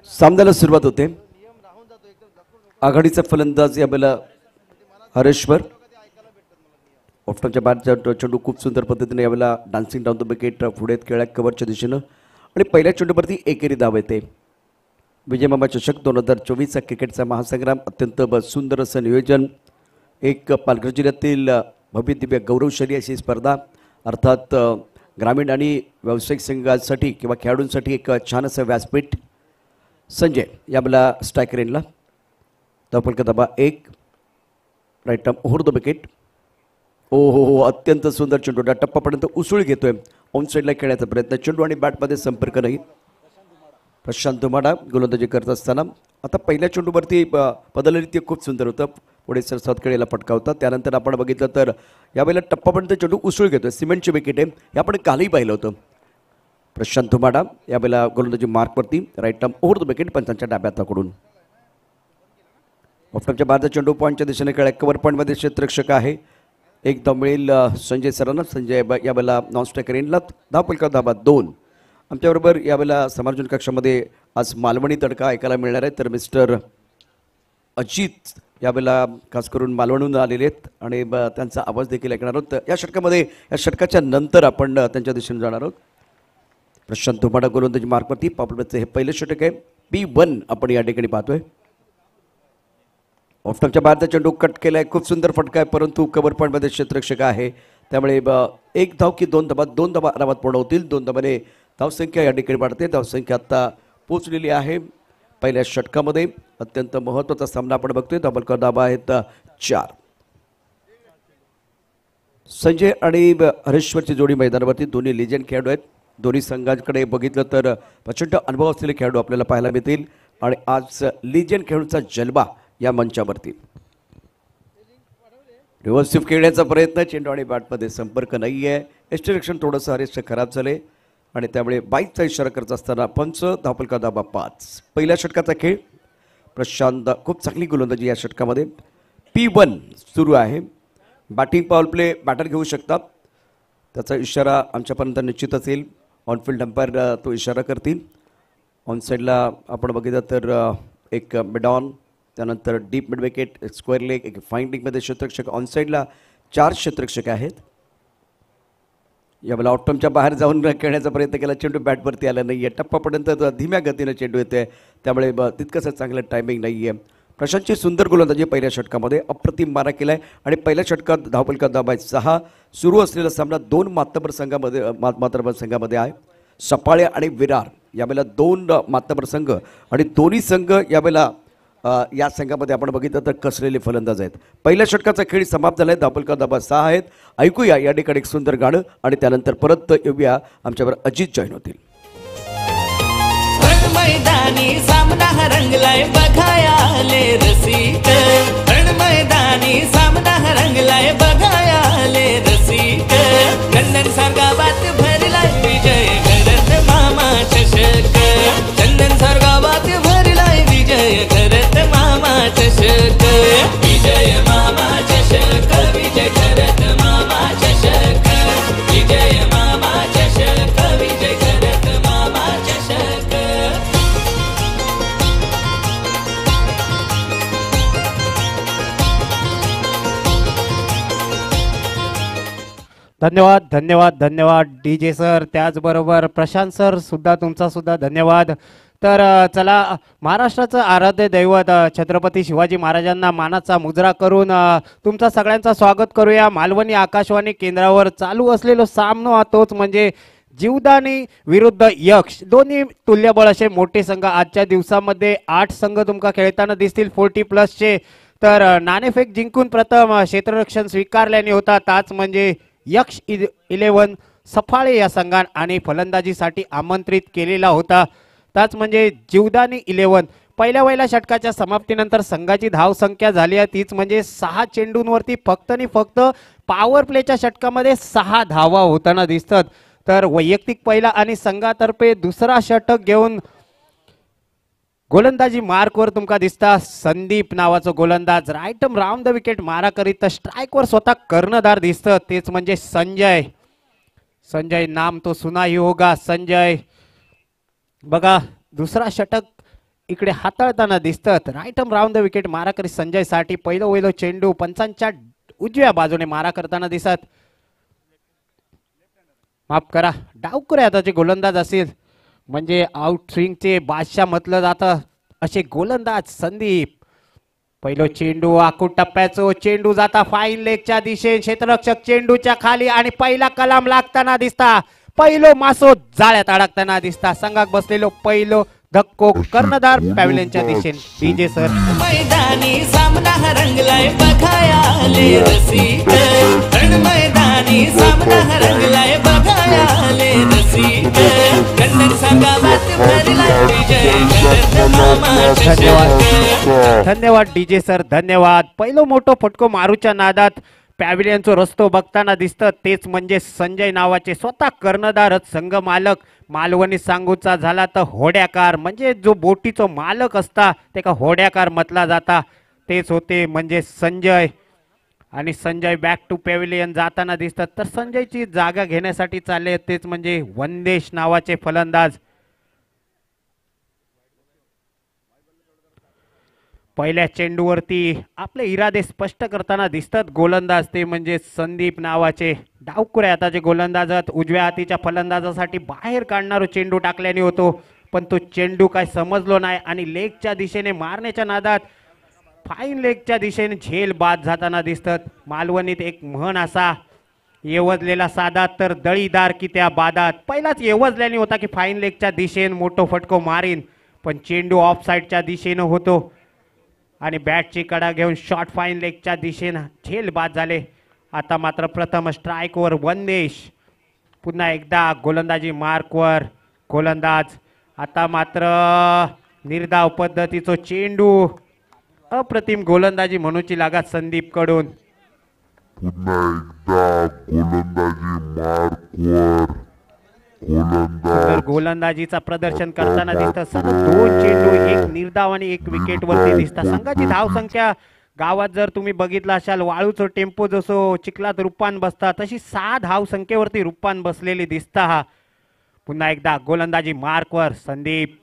सामन्याला सुरुवात होते. आघाडीचा फलंदाज यावेळेला हरेश्वर. ऑफ्टॉनच्या बाहेरचा चेंडू खूप सुंदर पद्धतीने यावेळेला डान्सिंग डाऊन द विकेट पुढे खेळ्या कव्हरच्या दिशेनं आणि पहिल्या चेंडूवरती एकेरी धाव येते. विजयमामा चषक 2024 क्रिकेटचा महासंग्राम अत्यंत सुंदर असं नियोजन. एक पालघर जिल्ह्यातील भव्य दिव्य गौरवशाली अशी स्पर्धा अर्थात ग्रामीण आणि व्यावसायिक संघासाठी किंवा खेळाडूंसाठी एक छान असं व्यासपीठ. संजय यावेळेला स्ट्रायकर रेनला धावफलक धाबा 1 right arm over the wicket. हो अत्यंत सुंदर चेंडू टप्पापर्यंत उसळ घेतोय. ऑन साईडला खेळण्याचा प्रयत्न चेंडू आणि बॅटमध्ये संपर्क नाही. प्रशांत धुमाडा गोलंदाजी करत असताना आता पहिल्या चेंडूवरती बदलली ती खूप सुंदर होतं. पुढे सरसावतकडेला फटका होता. त्यानंतर आपण बघितलं तर यावेळेला टप्पापर्यंत चेंडू उसळ घेतोय. सिमेंटची विकेट आहे हे आपण कालही पाहिलं होतं. प्रशांत धुमाडा यावेळेला गोलंदाजी मार्कवरती right arm over the wicket पंचांच्या डाब्या हाताकडून. ऑफ्टॉनच्या बाहेरचा चेंडू पॉईंटच्या दिशेने खेळा. कव्हर पॉईंटमध्ये क्षेत्ररक्षक आहे. एक धाव मिळेल संजय सरांना. संजय यावेळेला नॉन स्ट्रायकर एंडला धावफलक धाबा 2. आमच्याबरोबर यावेळेला समालोचन कक्षामध्ये आज मालवणी तडका ऐकायला मिळणार आहे. तर मिस्टर अजित यावेळेला खास करून मालवणहून आलेले आहेत आणि त्यांचा आवाज देखील ऐकणार आहोत. या षटकामध्ये या षटकाच्या नंतर आपण त्यांच्या दिशेने जाणार आहोत. प्रशांत धुमाडा गोलंदाजी मार्कवरती पॉपलरचं हे पहिलं षटक आहे. P1 आपण या ठिकाणी पाहतोय. ऑफ्टॉनच्या बाहेरचा चेंडू कट केलाय. खूप सुंदर फटका आहे परंतु कव्हर पॉईंटमध्ये क्षेत्ररक्षक आहे त्यामुळे 1 धाव की 2 धावा 2 धावा आरामात पूर्ण होतील. 2 धावाने धावसंख्या या ठिकाणी वाढते. धावसंख्या आता पोहोचलेली आहे. पहिल्या षटकामध्ये अत्यंत महत्त्वाचा सामना आपण बघतोय. धावफलक धाबा आहेत 4. संजय आणि हरेश्वरची जोडी मैदानावरती दोन्ही लिजेंड खेळाडू आहेत. दोन्ही संघांकडे बघितलं तर प्रचंड अनुभव असलेले खेळाडू आपल्याला पाहायला मिळतील आणि आज लिजेंड खेळाडूंचा जलवा या मंचावरती. रिव्हर्स स्वीप खेळण्याचा प्रयत्न चेंडू आणि बॅटमध्ये संपर्क नाही आहे. यष्टीरक्षण थोडंसं हरेश खराब झाले आणि त्यामुळे 22चा इशारा करत असताना पंच. धावफलक धाबा 5. पहिल्या षटकाचा खेळ. प्रशांत खूप चांगली गोलंदाजी या षटकामध्ये. P1 सुरू आहे. बॅटिंग पॉवर प्ले बॅटर घेऊ शकतात त्याचा इशारा आमच्यापर्यंत निश्चितच येईल. ऑनफिल्ड अंपायर तो इशारा करतील. ऑन साईडला आपण बघितलं तर एक मिड ऑन त्यानंतर डीप मिड विकेट एक स्क्वेअर लेग एक फाईन लेगमध्ये क्षेत्ररक्षक. ऑन साईडला 4 क्षेत्ररक्षक आहेत. यावेळेला ऑटमच्या बाहेर जाऊन खेळण्याचा प्रयत्न केला. चेंडू बॅटवरती आला नाही आहे. टप्पापर्यंत धीम्या गतीनं चेंडू येते त्यामुळे तितकंसं चांगलं टायमिंग नाही आहे. प्रशांतची सुंदर गोलंदाजी पहिल्या षटकामध्ये अप्रतिम मारा केला आहे आणि पहिल्या षटकात धावफलक धाबा 6. सुरू असलेला सामना 2 मातबर संघामध्ये आहे. सपाळे आणि विरार यावेळेला 2 मातबर संघ आणि दोन्ही संघ यावेळेला या संघामध्ये आपण बघितलं तर कसलेले फलंदाज आहेत. पहिल्या षटकाचा खेळ समाप्त झाला आहे. धावफलक धाबा 6 आहेत. ऐकूया या ठिकाणी एक सुंदर गाणं आणि त्यानंतर परत येऊया. आमच्यावर अजित जॉईन होतील. मैदानी सामना रंगलाय बघायाले रसिक. मैदानी सामना रंगलाय बघायाले रसिक. चंदन सारगावात भरलाय विजय करत मामा चषक. चंदन सारगावात भरलाय विजय करत मामा चषक. विजय मामा चषक विजय करत मामा चषक. विजय मामा चषक विजय करत मामा चषक. धन्यवाद धन्यवाद धन्यवाद DJ सर. त्याचबरोबर प्रशांत सर सुद्धा तुमचा सुद्धा धन्यवाद. तर चला महाराष्ट्राचं आराध्य दैवत छत्रपती शिवाजी महाराजांना मानाचा मुजरा करून तुमचा सगळ्यांचा स्वागत करूया. मालवणी आकाशवाणी केंद्रावर चालू असलेला सामना तोच म्हणजे जीवदानी विरुद्ध यक्ष. दोन्ही तुल्यबळ असे मोठे संघ आजच्या दिवसामध्ये 8 संघ तुमका खेळताना दिसतील 40+चे. तर नाणेफेक जिंकून प्रथम क्षेत्ररक्षण स्वीकारल्याने होता ताच म्हणजे यक्ष 11 सफाळे या संघान आणि फलंदाजीसाठी आमंत्रित केलेला होता ताच म्हणजे जीवदानी 11. पहिल्या षटकाच्या समाप्तीनंतर संघाची धाव संख्या झाली आहे तीच म्हणजे 6 चेंडूंवरती फक्त आणि फक्त पॉवर प्लेच्या षटकामध्ये 6 धावा होताना दिसतात. तर वैयक्तिक पहिला आणि संघातर्फे दुसरा षटक घेऊन गोलंदाजी मार्कवर तुमका दिसता संदीप नावाचा गोलंदाज राईट राऊंड द विकेट मारा करीत स्ट्राईकवर स्वतः कर्णधार दिसतं तेच म्हणजे संजय. संजय नाम तो सुना ही होगा. संजय बघा दुसरा षटक इकडे हाताळताना दिसतात. राईट राऊंड द विकेट मारा करीत संजय साठी पहिलं चेंडू पंचांच्या उजव्या बाजूने मारा करताना दिसत. माफ करा डावकुरे हाताचे गोलंदाज असेल म्हणजे आउट स्विंगचे बादशाह म्हटलं जातं असे गोलंदाज संदीप. पहिलो चेंडू आखूड टप्प्याचो चेंडू जाता फाईन लेगच्या दिशेने क्षेत्ररक्षक चेंडूच्या खाली आणि पहिला कलाम लागताना दिसता. पहिलो मासो जाळ्यात अडकताना दिसता. संघाक बसलेलो पहिलो धक्को कर्णधार पॅव्हलियनच्या दिशेने. डीजे सर मैदानी सामना रंगलाय बघाया आले रसिक. मैदानी सामना रंगलाय बघाया आले रसिक. कन्नड संघात भरलाय विजय. धन्यवाद डीजे सर धन्यवाद. पहिलो मोठो फटको मारूच्या नादात पॅव्हिलियनचा रस्तो बघताना दिसतं तेच म्हणजे संजय नावाचे स्वतः कर्णधारच संघ मालक. मालवणी सांगूचा झाला तर होड्याकार म्हणजे जो बोटीचो मालक असता त्याका होड्याकार म्हटला जाता तेच होते म्हणजे संजय. आणि संजय बॅक टू पॅव्हिलियन जाताना दिसतात तर संजयची जागा घेण्यासाठी चालले तेच म्हणजे वंदेश नावाचे फलंदाज. पहिल्या चेंडूवरती आपले इरादे स्पष्ट करताना दिसतात गोलंदाज ते म्हणजे संदीप नावाचे. डावकुऱ्या हाताचे गोलंदाज उजव्या हातीच्या फलंदाजासाठी बाहेर काढणारो चेंडू टाकल्याने होतो पण तो चेंडू काय समजलो नाही आणि लेगच्या दिशेने मारण्याच्या नादात फाईन लेगच्या दिशेने झेल बाद जाताना दिसतात. मालवणीत एक म्हण असा येवजलेला साधा तर दळीदार की त्या बादात. पहिलाच येवजल्याने होता की फाईन लेगच्या दिशेने मोठो फटको मारीन पण चेंडू ऑफ साईडच्या दिशेने होतो आणि बॅटची कडा घेऊन शॉर्ट फाईन लेगच्या दिशेने झेल बाद झाले. आता मात्र प्रथम स्ट्राईकवर वंदेश. पुन्हा एकदा गोलंदाजी मार्कवर गोलंदाज. आता मात्र निर्धाव पद्धतीचो चेंडू. अप्रतिम गोलंदाजी म्हणूची लागत संदीप कडून. पुन्हा एकदा गोलंदाजी मार्कवर गोलंदाज. गोलंदाजीचा प्रदर्शन करताना दिसतं. सलग 2 चेंडू एक निर्धाव आणि एक विकेट वरती दिसतात. संघाची धाव संख्या गावात जर तुम्ही बघितला असाल वाळूचो टेम्पो जसो चिखलात रुपान बसता तशी 6 धाव संख्येवरती रुपान बसलेली दिसता. हा पुन्हा एकदा गोलंदाजी मार्कवर संदीप.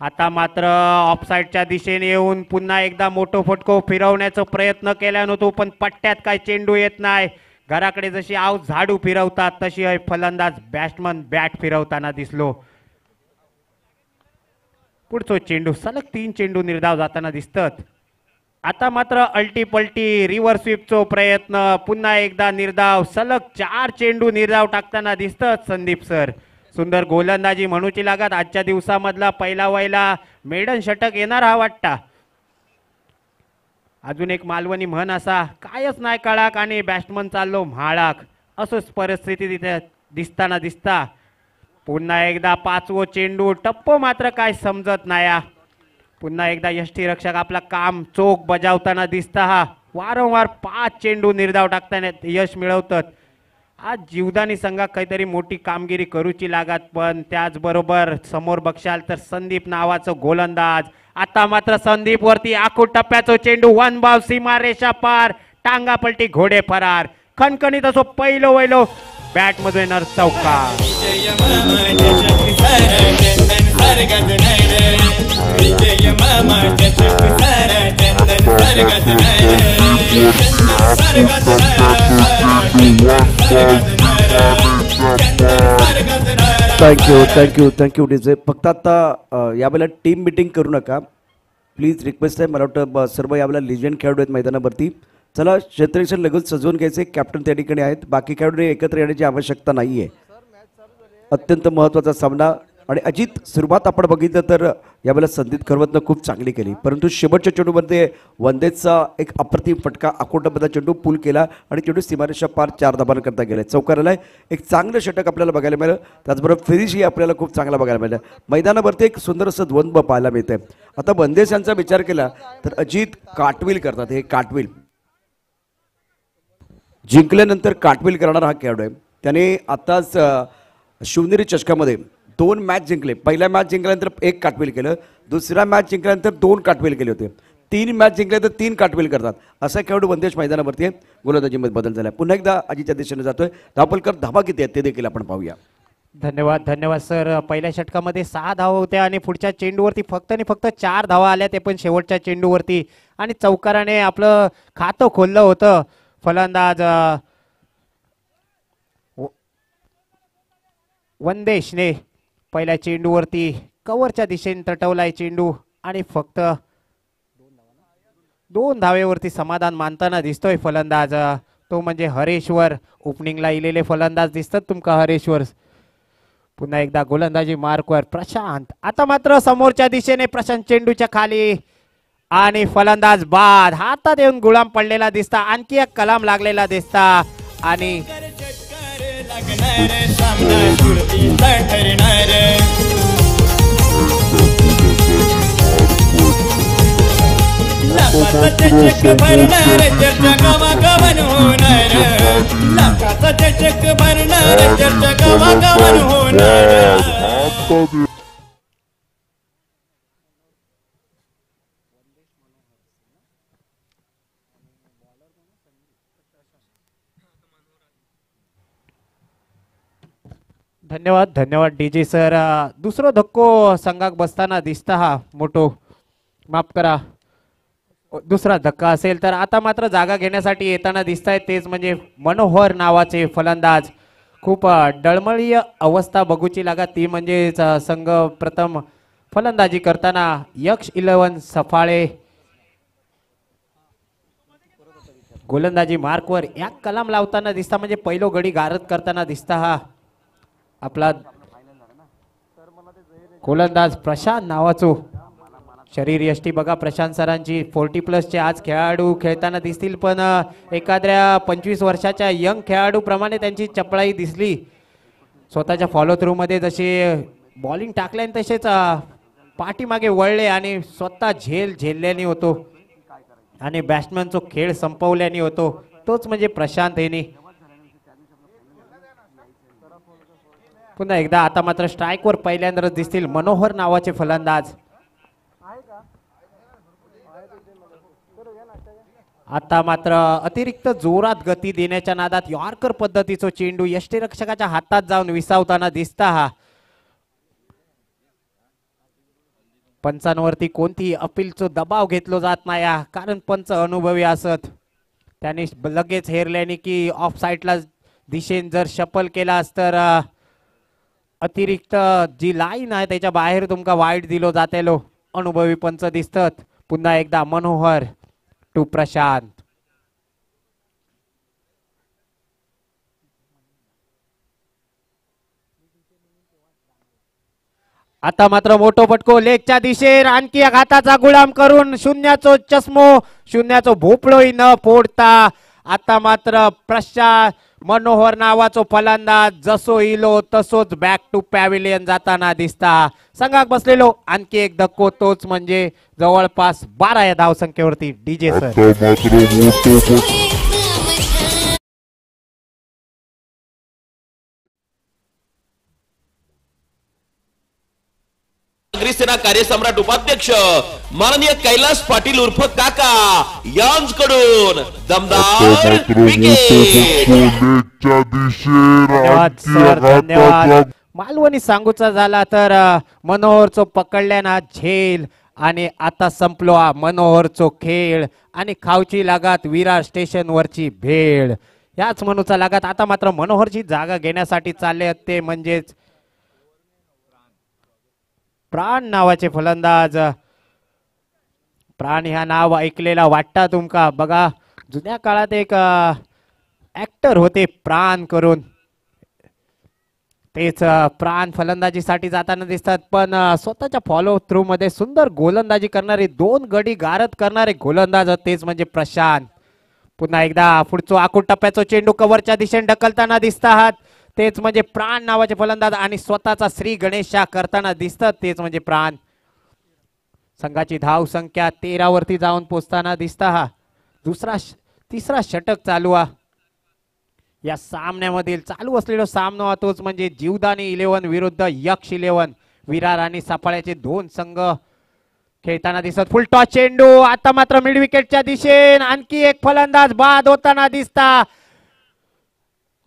आता मात्र ऑफसाईडच्या दिशेने येऊन पुन्हा एकदा मोठो फटको फिरवण्याचा प्रयत्न केल्यानं तो पण पट्ट्यात काय चेंडू येत नाही. घराकडे जशी आव झाडू फिरवतात तशी फलंदाज बॅट्समन बॅट फिरवताना दिसलो. पुढचो चेंडू सलग 3 चेंडू निर्धाव जाताना दिसतात. आता मात्र अल्टी पल्टी रिव्हर स्वीपचो प्रयत्न. पुन्हा एकदा निर्धाव सलग 4 चेंडू निर्धाव टाकताना दिसतात संदीप सर. सुंदर गोलंदाजी म्हणूची लागत. आजच्या दिवसामधला पहिला वयला मेडन षटक येणार हा वाटता. अजून एक मालवणी म्हण असा कायच नाही कळाक आणि बॅट्समन चाललो म्हाळाक असंच परिस्थिती तिथे दिसताना दिसता. पुन्हा एकदा 5वो चेंडू टप्पो मात्र काय समजत नाही. पुन्हा एकदा यष्टीरक्षक आपला काम चोख बजावताना दिसता. हा वारंवार 5 चेंडू निर्धाव टाकताना यश मिळवतात. आज जीवदानी संघात काहीतरी मोठी कामगिरी करूची लागत पण त्याचबरोबर समोर बघशाल तर संदीप नावाचं गोलंदाज. आता मात्र संदीप वरती आखूड टप्प्याचो चेंडू 1 बाव सीमारेषा पार. टांगा पलटी घोडे फरार. खणखणीत असो पहिलो वैलो बॅट मध्ये नर चौका. Thank you DJ. फक्त आता यावेळेला टीम मिटिंग करू नका प्लीज रिक्वेस्ट आहे. मला वाटतं सर्व यावेळेला लिजंड खेळाडू आहेत मैदानावरती. चला क्षेत्ररक्षण लगेच सजवून घ्यायचे. कॅप्टन त्या ठिकाणी आहेत. बाकी खेळाडू एकत्र येण्याची आवश्यकता नाही आहे. अत्यंत महत्त्वाचा सामना आणि अजित सुरुवात आपण बघितलं तर यावेळेला संदीप खरवतनं खूप चांगली केली परंतु शेवटच्या चेंडूमध्ये वंदेचा एक अप्रतिम फटका आकोटामध्ये चेंडू पूल केला आणि चेंडू सीमारेषा पार 4 धाबांना करता गेले. चौकाराला एक चांगलं षटक आपल्याला बघायला मिळालं. त्याचबरोबर फिनिशही आपल्याला खूप चांगला बघायला मिळालं. मैदानावरती एक सुंदर असं द्वंद्व पाहायला मिळतंय. आता वंदेश यांचा विचार केला तर अजित काटविल करतात. हे काटविल जिंकल्यानंतर काटविल करणारा हा खेळाडू आहे. त्याने आताच शिवनेरी चषकामध्ये 2 मॅच जिंकले. पहिल्या मॅच जिंकल्यानंतर 1 काटवेल केलं, दुसऱ्या मॅच जिंकल्यानंतर 2 काटवेल केले होते, 3 मॅच जिंकले तर 3 काटवेल करतात. असा खेळाडू बंदेश मैदानावरती आहे. गोलंदाजीमध्ये बदल झाला. पुन्हा एकदा अजितच्या दिशेने जातोय. धावपलकर धावा किती आहेत ते देखील आपण पाहूया. धन्यवाद धन्यवाद सर. पहिल्या षटकामध्ये 6 धावा होत्या आणि पुढच्या चेंडूवरती फक्त आणि फक्त 4 धावा आल्या, ते पण शेवटच्या चेंडूवरती. आणि चौकाराने आपलं खातं खोललं होतं. फलंदाज वंदेशने पहिल्या चेंडूवरती कव्हरच्या दिशेने तटवलाय चेंडू आणि फक्त 2 धावेवरती समाधान मानताना दिसतोय फलंदाज. तो म्हणजे हरेश्वर. ओपनिंगला इलेले फलंदाज दिसतात तुमका हरेश्वर. पुन्हा एकदा गोलंदाजी मार्कवर प्रशांत. आता मात्र समोरच्या दिशेने प्रशांत चेंडूच्या खाली आणि फलंदाज बाद. हातात येऊन गुलाम पडलेला दिसता. आणखी एक कलाम लागलेला दिसता आणि लाखाचं चेक भरणार चर्चा गावागावन होणार. लाखाचं चेक भरणार चर्चा गावागावन होणार. धन्यवाद धन्यवाद डीजे सर. दुसरो धक्को संघाक बसताना दिसता हा मोठो. माफ करा, दुसरा धक्का असेल तर. आता मात्र जागा घेण्यासाठी येताना दिसत आहेत तेच म्हणजे मनोहर नावाचे फलंदाज. खूप डळमळीय अवस्था बघूची लागा ती म्हणजे संघ प्रथम फलंदाजी करताना यक्ष 11 सफाळे. गोलंदाजी मार्कवर या कलाम लावताना दिसता म्हणजे पहिलो गडी गारद करताना दिसता हा आपला गोलंदाज प्रशांत नावाचो. शरीर यष्टी बघा प्रशांत सरांची 40+ आज खेळाडू खेळताना दिसतील, पण एखाद्या 25 वर्षाच्या यंग खेळाडू प्रमाणे त्यांची चपळाई दिसली. स्वतःच्या फॉलो थ्रू मध्ये जसे बॉलिंग टाकल्याने तसेच पाठीमागे वळले आणि स्वतः झेलल्याने होतो आणि बॅट्समॅनचा खेळ संपवल्याने होतो. तोच म्हणजे प्रशांत हेनी. पुन्हा एकदा आता मात्र स्ट्राईकवर पहिल्यांदाच दिसतील मनोहर नावाचे फलंदाज. आता मात्र अतिरिक्त जोरात गती देण्याच्या नादात यॉर्कर पद्धतीचा चेंडू यष्टीरक्षकाच्या हातात जाऊन विसावताना दिसता हा. पंचांवरती कोणतीही अपीलचा दबाव घेतलो जात नाही कारण पंच अनुभवी असत. त्यांनी लगेच हेरल्याने की ऑफ साईडला दिशेने जर शफल केला तर अतिरिक्त जी लाईन आहे त्याच्या बाहेर तुमका वाईट दिलो जातेलो. अनुभवी पंच दिसतात. पुन्हा एकदा मनोहर टू प्रशांत. आता मात्र मोठो पटको लेगच्या दिशेर आणखी एक हाताचा गुलाम करून शून्याचो चष्मो शून्याचो भोपळोही न फोडता आता मात्र प्रशांत मनोहर नावाचो फलंदाज जसो इलो तसोच बॅक टू पॅव्हिलियन जाताना दिसता. संघाक बसलेलो आणखी एक धक्को तोच म्हणजे जवळपास 12 या धाव संख्येवरती डीजे सर. सेना कार्यसम्राट उपाध्यक्ष माननीय कैलास पाटील उर्फ काका यांकडून दमदार विकेट. धन्यवाद सर धन्यवाद. मालवणी सांगूचा झाला तर मनोहरचो पकडल्याना झेल आणि आता संपलो मनोहरचो खेळ आणि खावची लागात विरार स्टेशन वरची भेळ. याच मनूचा लागात आता मात्र मनोहरची जागा घेण्यासाठी चालले ते म्हणजेच प्राण नावाचे फलंदाज. प्राण ह्या नाव ऐकलेला वाटता तुमका. बघा जुन्या काळात एक ऍक्टर होते प्राण करून. तेच प्राण फलंदाजीसाठी जाताना दिसतात, पण स्वतःच्या फॉलो थ्रू मध्ये सुंदर गोलंदाजी करणारे 2 गडी गारद करणारे गोलंदाज तेच म्हणजे प्रशांत. पुन्हा एकदा पुढचो आखूड टप्प्याचो चेंडू कव्हरच्या दिशेने ढकलताना दिसतात तेच म्हणजे प्राण नावाचे फलंदाज आणि स्वतःचा श्री गणेशा करताना दिसतात तेच म्हणजे प्राण. संघाची धाव संख्या 13 वरती जाऊन पोहोचताना दिसता हा. तिसरा षटक चालू या सामन्यामधील चालू असलेला सामना तोच म्हणजे जीवदानी 11 विरुद्ध यक्ष 11. विरार आणि सापाळ्याचे दोन संघ खेळताना दिसत. फुल टॉस चेंडू आता मात्र मिड विकेटच्या दिशेने आणखी एक फलंदाज बाद होताना दिसता.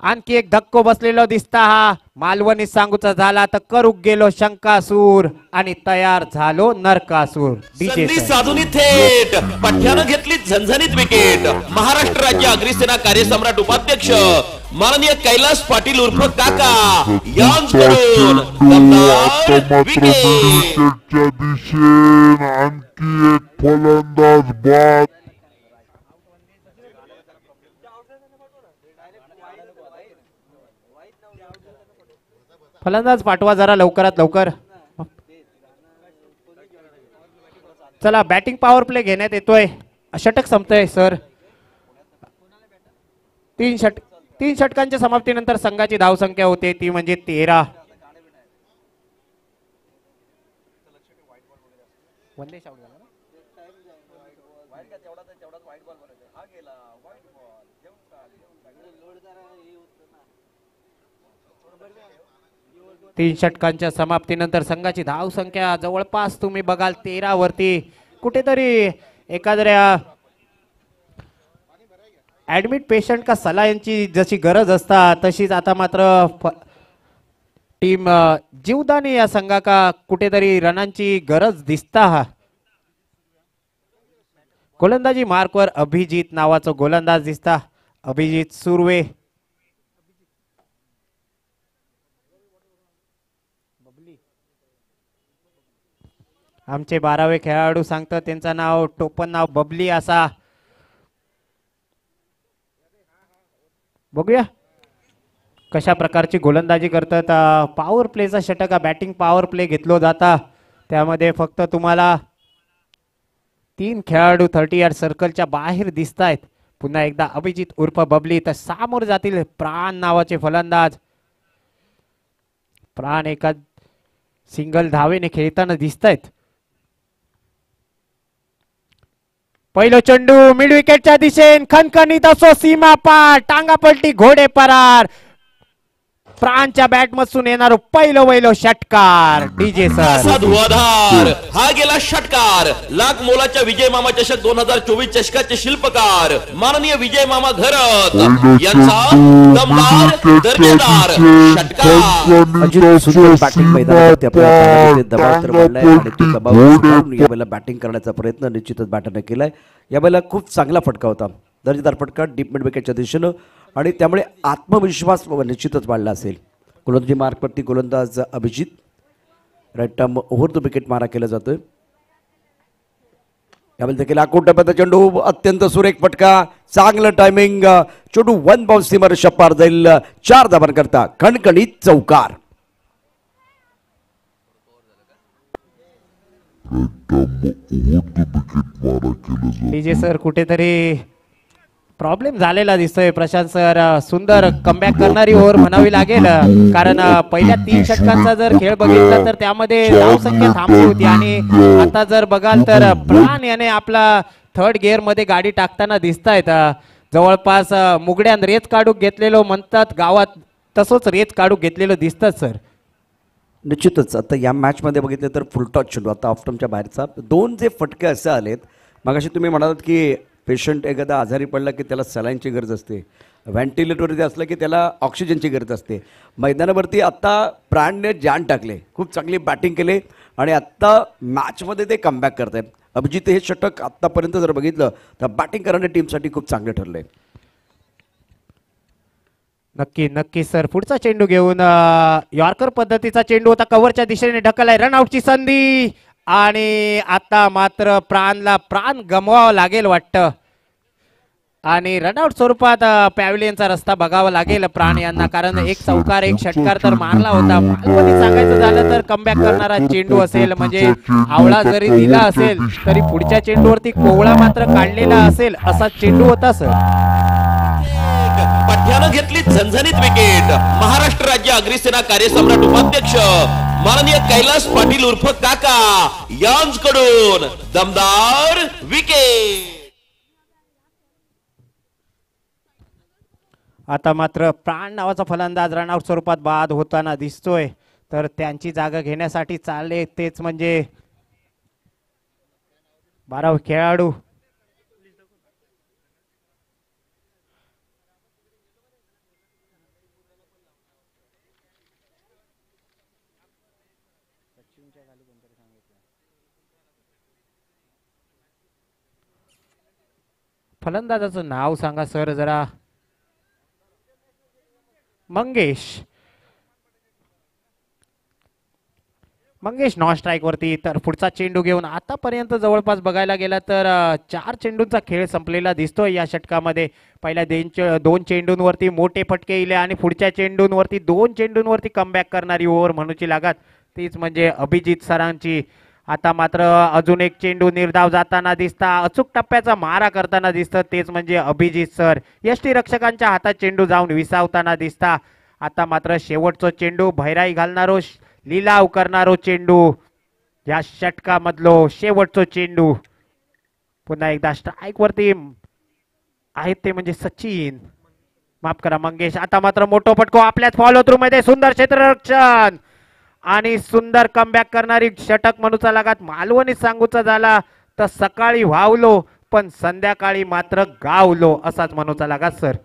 आणखी एक धक्को बसलेला दिसता. हा मालवणी सांगूचा झाला तर करूक गेलो शंकासूर आणि तयार झालो नरकासूर. संधी साधून थेट पठ्यानं घेतली झणझणीत विकेट. महाराष्ट्र राज्य अग्निसेना कार्यसम्राट उपाध्यक्ष माननीय कैलास पाटील उर्फ काका यांच्याकडून दमदार विकेट. विकेटच्या दिशेने आणखी एक फलंदाज बाद. फलंदाज पाठवा जरा लवकरात लवकर. चला बॅटिंग पॉवर प्ले घेण्यात येतोय. षटक संपतोय सर. तीन षटकांच्या समाप्तीनंतर संघाची धावसंख्या होते ती म्हणजे 13. तीन षटकांच्या समाप्तीनंतर संघाची धावसंख्या जवळपास तुम्ही बघाल 13 वरती. कुठेतरी एखाद्या ऍडमिट पेशंट का सलाईनची जशी गरज असता तशीच आता मात्र टीम जीवदानी या संघा का कुठेतरी रनांची गरज दिसता. हा गोलंदाजी मार्कवर अभिजित नावाचा गोलंदाज दिसता. अभिजित सुर्वे. आमचे 12वे खेळाडू सांगतात त्यांचं नाव टोपण नाव बबली असा. बघूया कशा प्रकारची गोलंदाजी करतात. पॉवर प्लेचा षटक बॅटिंग पॉवर प्ले घेतलो जाता. त्यामध्ये फक्त तुम्हाला 3 खेळाडू 30 यार्ड सर्कलच्या बाहेर दिसत आहेत. पुन्हा एकदा अभिजित उर्फ बबली तर सामोर जातील प्राण नावाचे फलंदाज. प्राण एका सिंगल धावेने खेळताना दिसत आहेत. पहिलो चेंडू मिड विकेटच्या दिशेने खणखणीत असो सीमा पार टांगा पलटी घोडे परार. प्राणच्या बॅट मधून येणार पहिलो षटकार. डीजे सर असा धुवाधार हा गेला षटकार. लाख मोलाच्या विजय मामा चषक 2024 चषकाचे शिल्पकार माननीय विजय मामा घरत यांचा दमदार दर्जेदार षटकार. अजित सुंदर बॅटिंग मैदानावरती आपल्या दबाव तर बनलाय आणि तो दबाव स्वीकारून यावेळेला बॅटिंग करण्याचा प्रयत्न निश्चितच बॅटरने केलाय. यावेळेला खूप चांगला फटका होता. दर्जेदार फटका डीप मिड विकेटच्या दिशेनं आणि त्यामुळे आत्मविश्वास निश्चितच वाढला असेल. गोलंदाजी मार्कवरती गोलंदाज Abhijit. Right arm over the wicket मारा केला जातोय. यावेळी देखील आकोटपदा चेंडू अत्यंत सुरेख फटका. चांगलं टायमिंग. चेंडू 1 बाउन्स सीमर शपार जाईल. 4 धावांकरता खणखणीत चौकार. डीजे सर कुठेतरी प्रॉब्लेम झालेला दिसतोय. प्रशांत सर सुंदर कमबॅक करणारी ओव्हर म्हणावी लागेल. कारण पहिल्या 3 षटकांचा जर खेळ बघितला तर त्यामध्ये धावसंख्या थांबली होती आणि आता जर बघाल तर प्राण याने आपला 3rd गिअर मध्ये गाडी टाकताना दिसतायत. जवळपास मुगड्यान रेत काढूक घेतलेलो म्हणतात गावात तसंच रेत काढूक घेतलेलं दिसतात सर. निश्चितच आता या मॅचमध्ये बघितलं तर फुलटॉस चेंडू आता ऑफ स्टंपच्या बाहेरचा. 2 जे फटके असे आलेत. मगाशी तुम्ही म्हणालात की पेशंट एखादा आजारी पडला की त्याला सलाईनची गरज असते. व्हेंटिलेटरवरती असलं की त्याला ऑक्सिजनची गरज असते. मैदानावरती आत्ता प्राणने जान टाकले. खूप चांगली बॅटिंग केले आणि आत्ता मॅचमध्ये ते कमबॅक करत आहेत. अभिजित हे षटक आत्तापर्यंत जर बघितलं तर बॅटिंग करणाऱ्या टीमसाठी खूप चांगले ठरले. नक्की सर. पुढचा चेंडू घेऊन यॉर्कर पद्धतीचा चेंडू होता. कव्हरच्या दिशेने ढकलाय. रनआउटची संधी आणि आता मात्र प्राण गमवावा लागेल वाटतं आणि रनआउट स्वरूपात पॅव्हिलियनचा रस्ता बघावा लागेल प्राण यांना. कारण एक चौकार एक षटकार तर मारला होता. मालवणी सांगायचं झालं तर कमबॅक करणारा चेंडू असेल म्हणजे आवळा जरी दिला असेल तरी पुढच्या चेंडूवरती कोवळा मात्र काढलेला असेल असा चेंडू होता सर. पठ्यानं घेतली झणझणीत विकेट. महाराष्ट्र राज्य अग्निसेना कार्यसम्राट उपाध्यक्ष माननीय कैलास पाटील उर्फ काका यांच्याकडून दमदार विकेट. आता मात्र प्राण नावाचा फलंदाज रनआउट स्वरूपात बाद होताना दिसतोय. तर त्यांची जागा घेण्यासाठी चालले तेच म्हणजे 12 खेळाडू. फलंदाजाचं नाव सांगा सर जरा. मंगेश नॉन स्ट्राईक वरती. तर पुढचा चेंडू घेऊन आतापर्यंत जवळपास बघायला गेला तर 4 चेंडूंचा खेळ संपलेला दिसतोय या षटकामध्ये. पहिल्या 2 चेंडूंवरती मोठे फटके इले आणि पुढच्या चेंडूंवरती 2 चेंडूंवरती कमबॅक करणारी ओव्हर म्हणूची लागत तीच म्हणजे अभिजित सरांची. आता मात्र अजून एक चेंडू निर्धाव जाताना दिसता, अचूक टप्प्याचा मारा करताना दिसतं तेच म्हणजे अभिजित सर. यष्टीरक्षकांच्या हातात चेंडू जाऊन विसावताना दिसता. आता मात्र शेवटचा चेंडू भैराई घालणारो लिलाव करणारो चेंडू या षटकामधलो शेवटचो चेंडू. पुन्हा एकदा स्ट्राईक वरती आहेत ते म्हणजे सचिन, माफ करा मंगेश. आता मात्र मोठो फटको आपल्याच फॉलो थ्रू मध्ये सुंदर क्षेत्ररक्षण आणि सुंदर कमबॅक करणारी षटक म्हणूचा लागत. मालवणी सांगूचा झाला तर सकाळी व्हावलो पण संध्याकाळी मात्र गावलो असाच म्हणूचा लागत सर.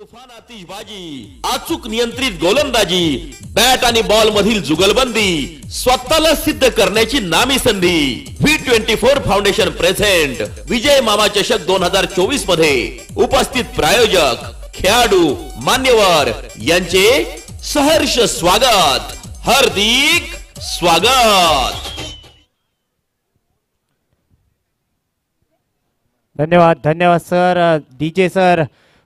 तुफान आतिषबाजी, अचूक नियंत्रित गोलंदाजी, बॅट आणि बॉल मधील जुगलबंदी, स्वतःला सिद्ध करण्याची नामी संधी. V24 फाउंडेशन प्रेझेंट विजय मामा चषक 2024 मध्ये उपस्थित प्रायोजक खेळाडू मान्यवर यांचे सहर्ष स्वागत, हार्दिक स्वागत. धन्यवाद सर. डीजे सर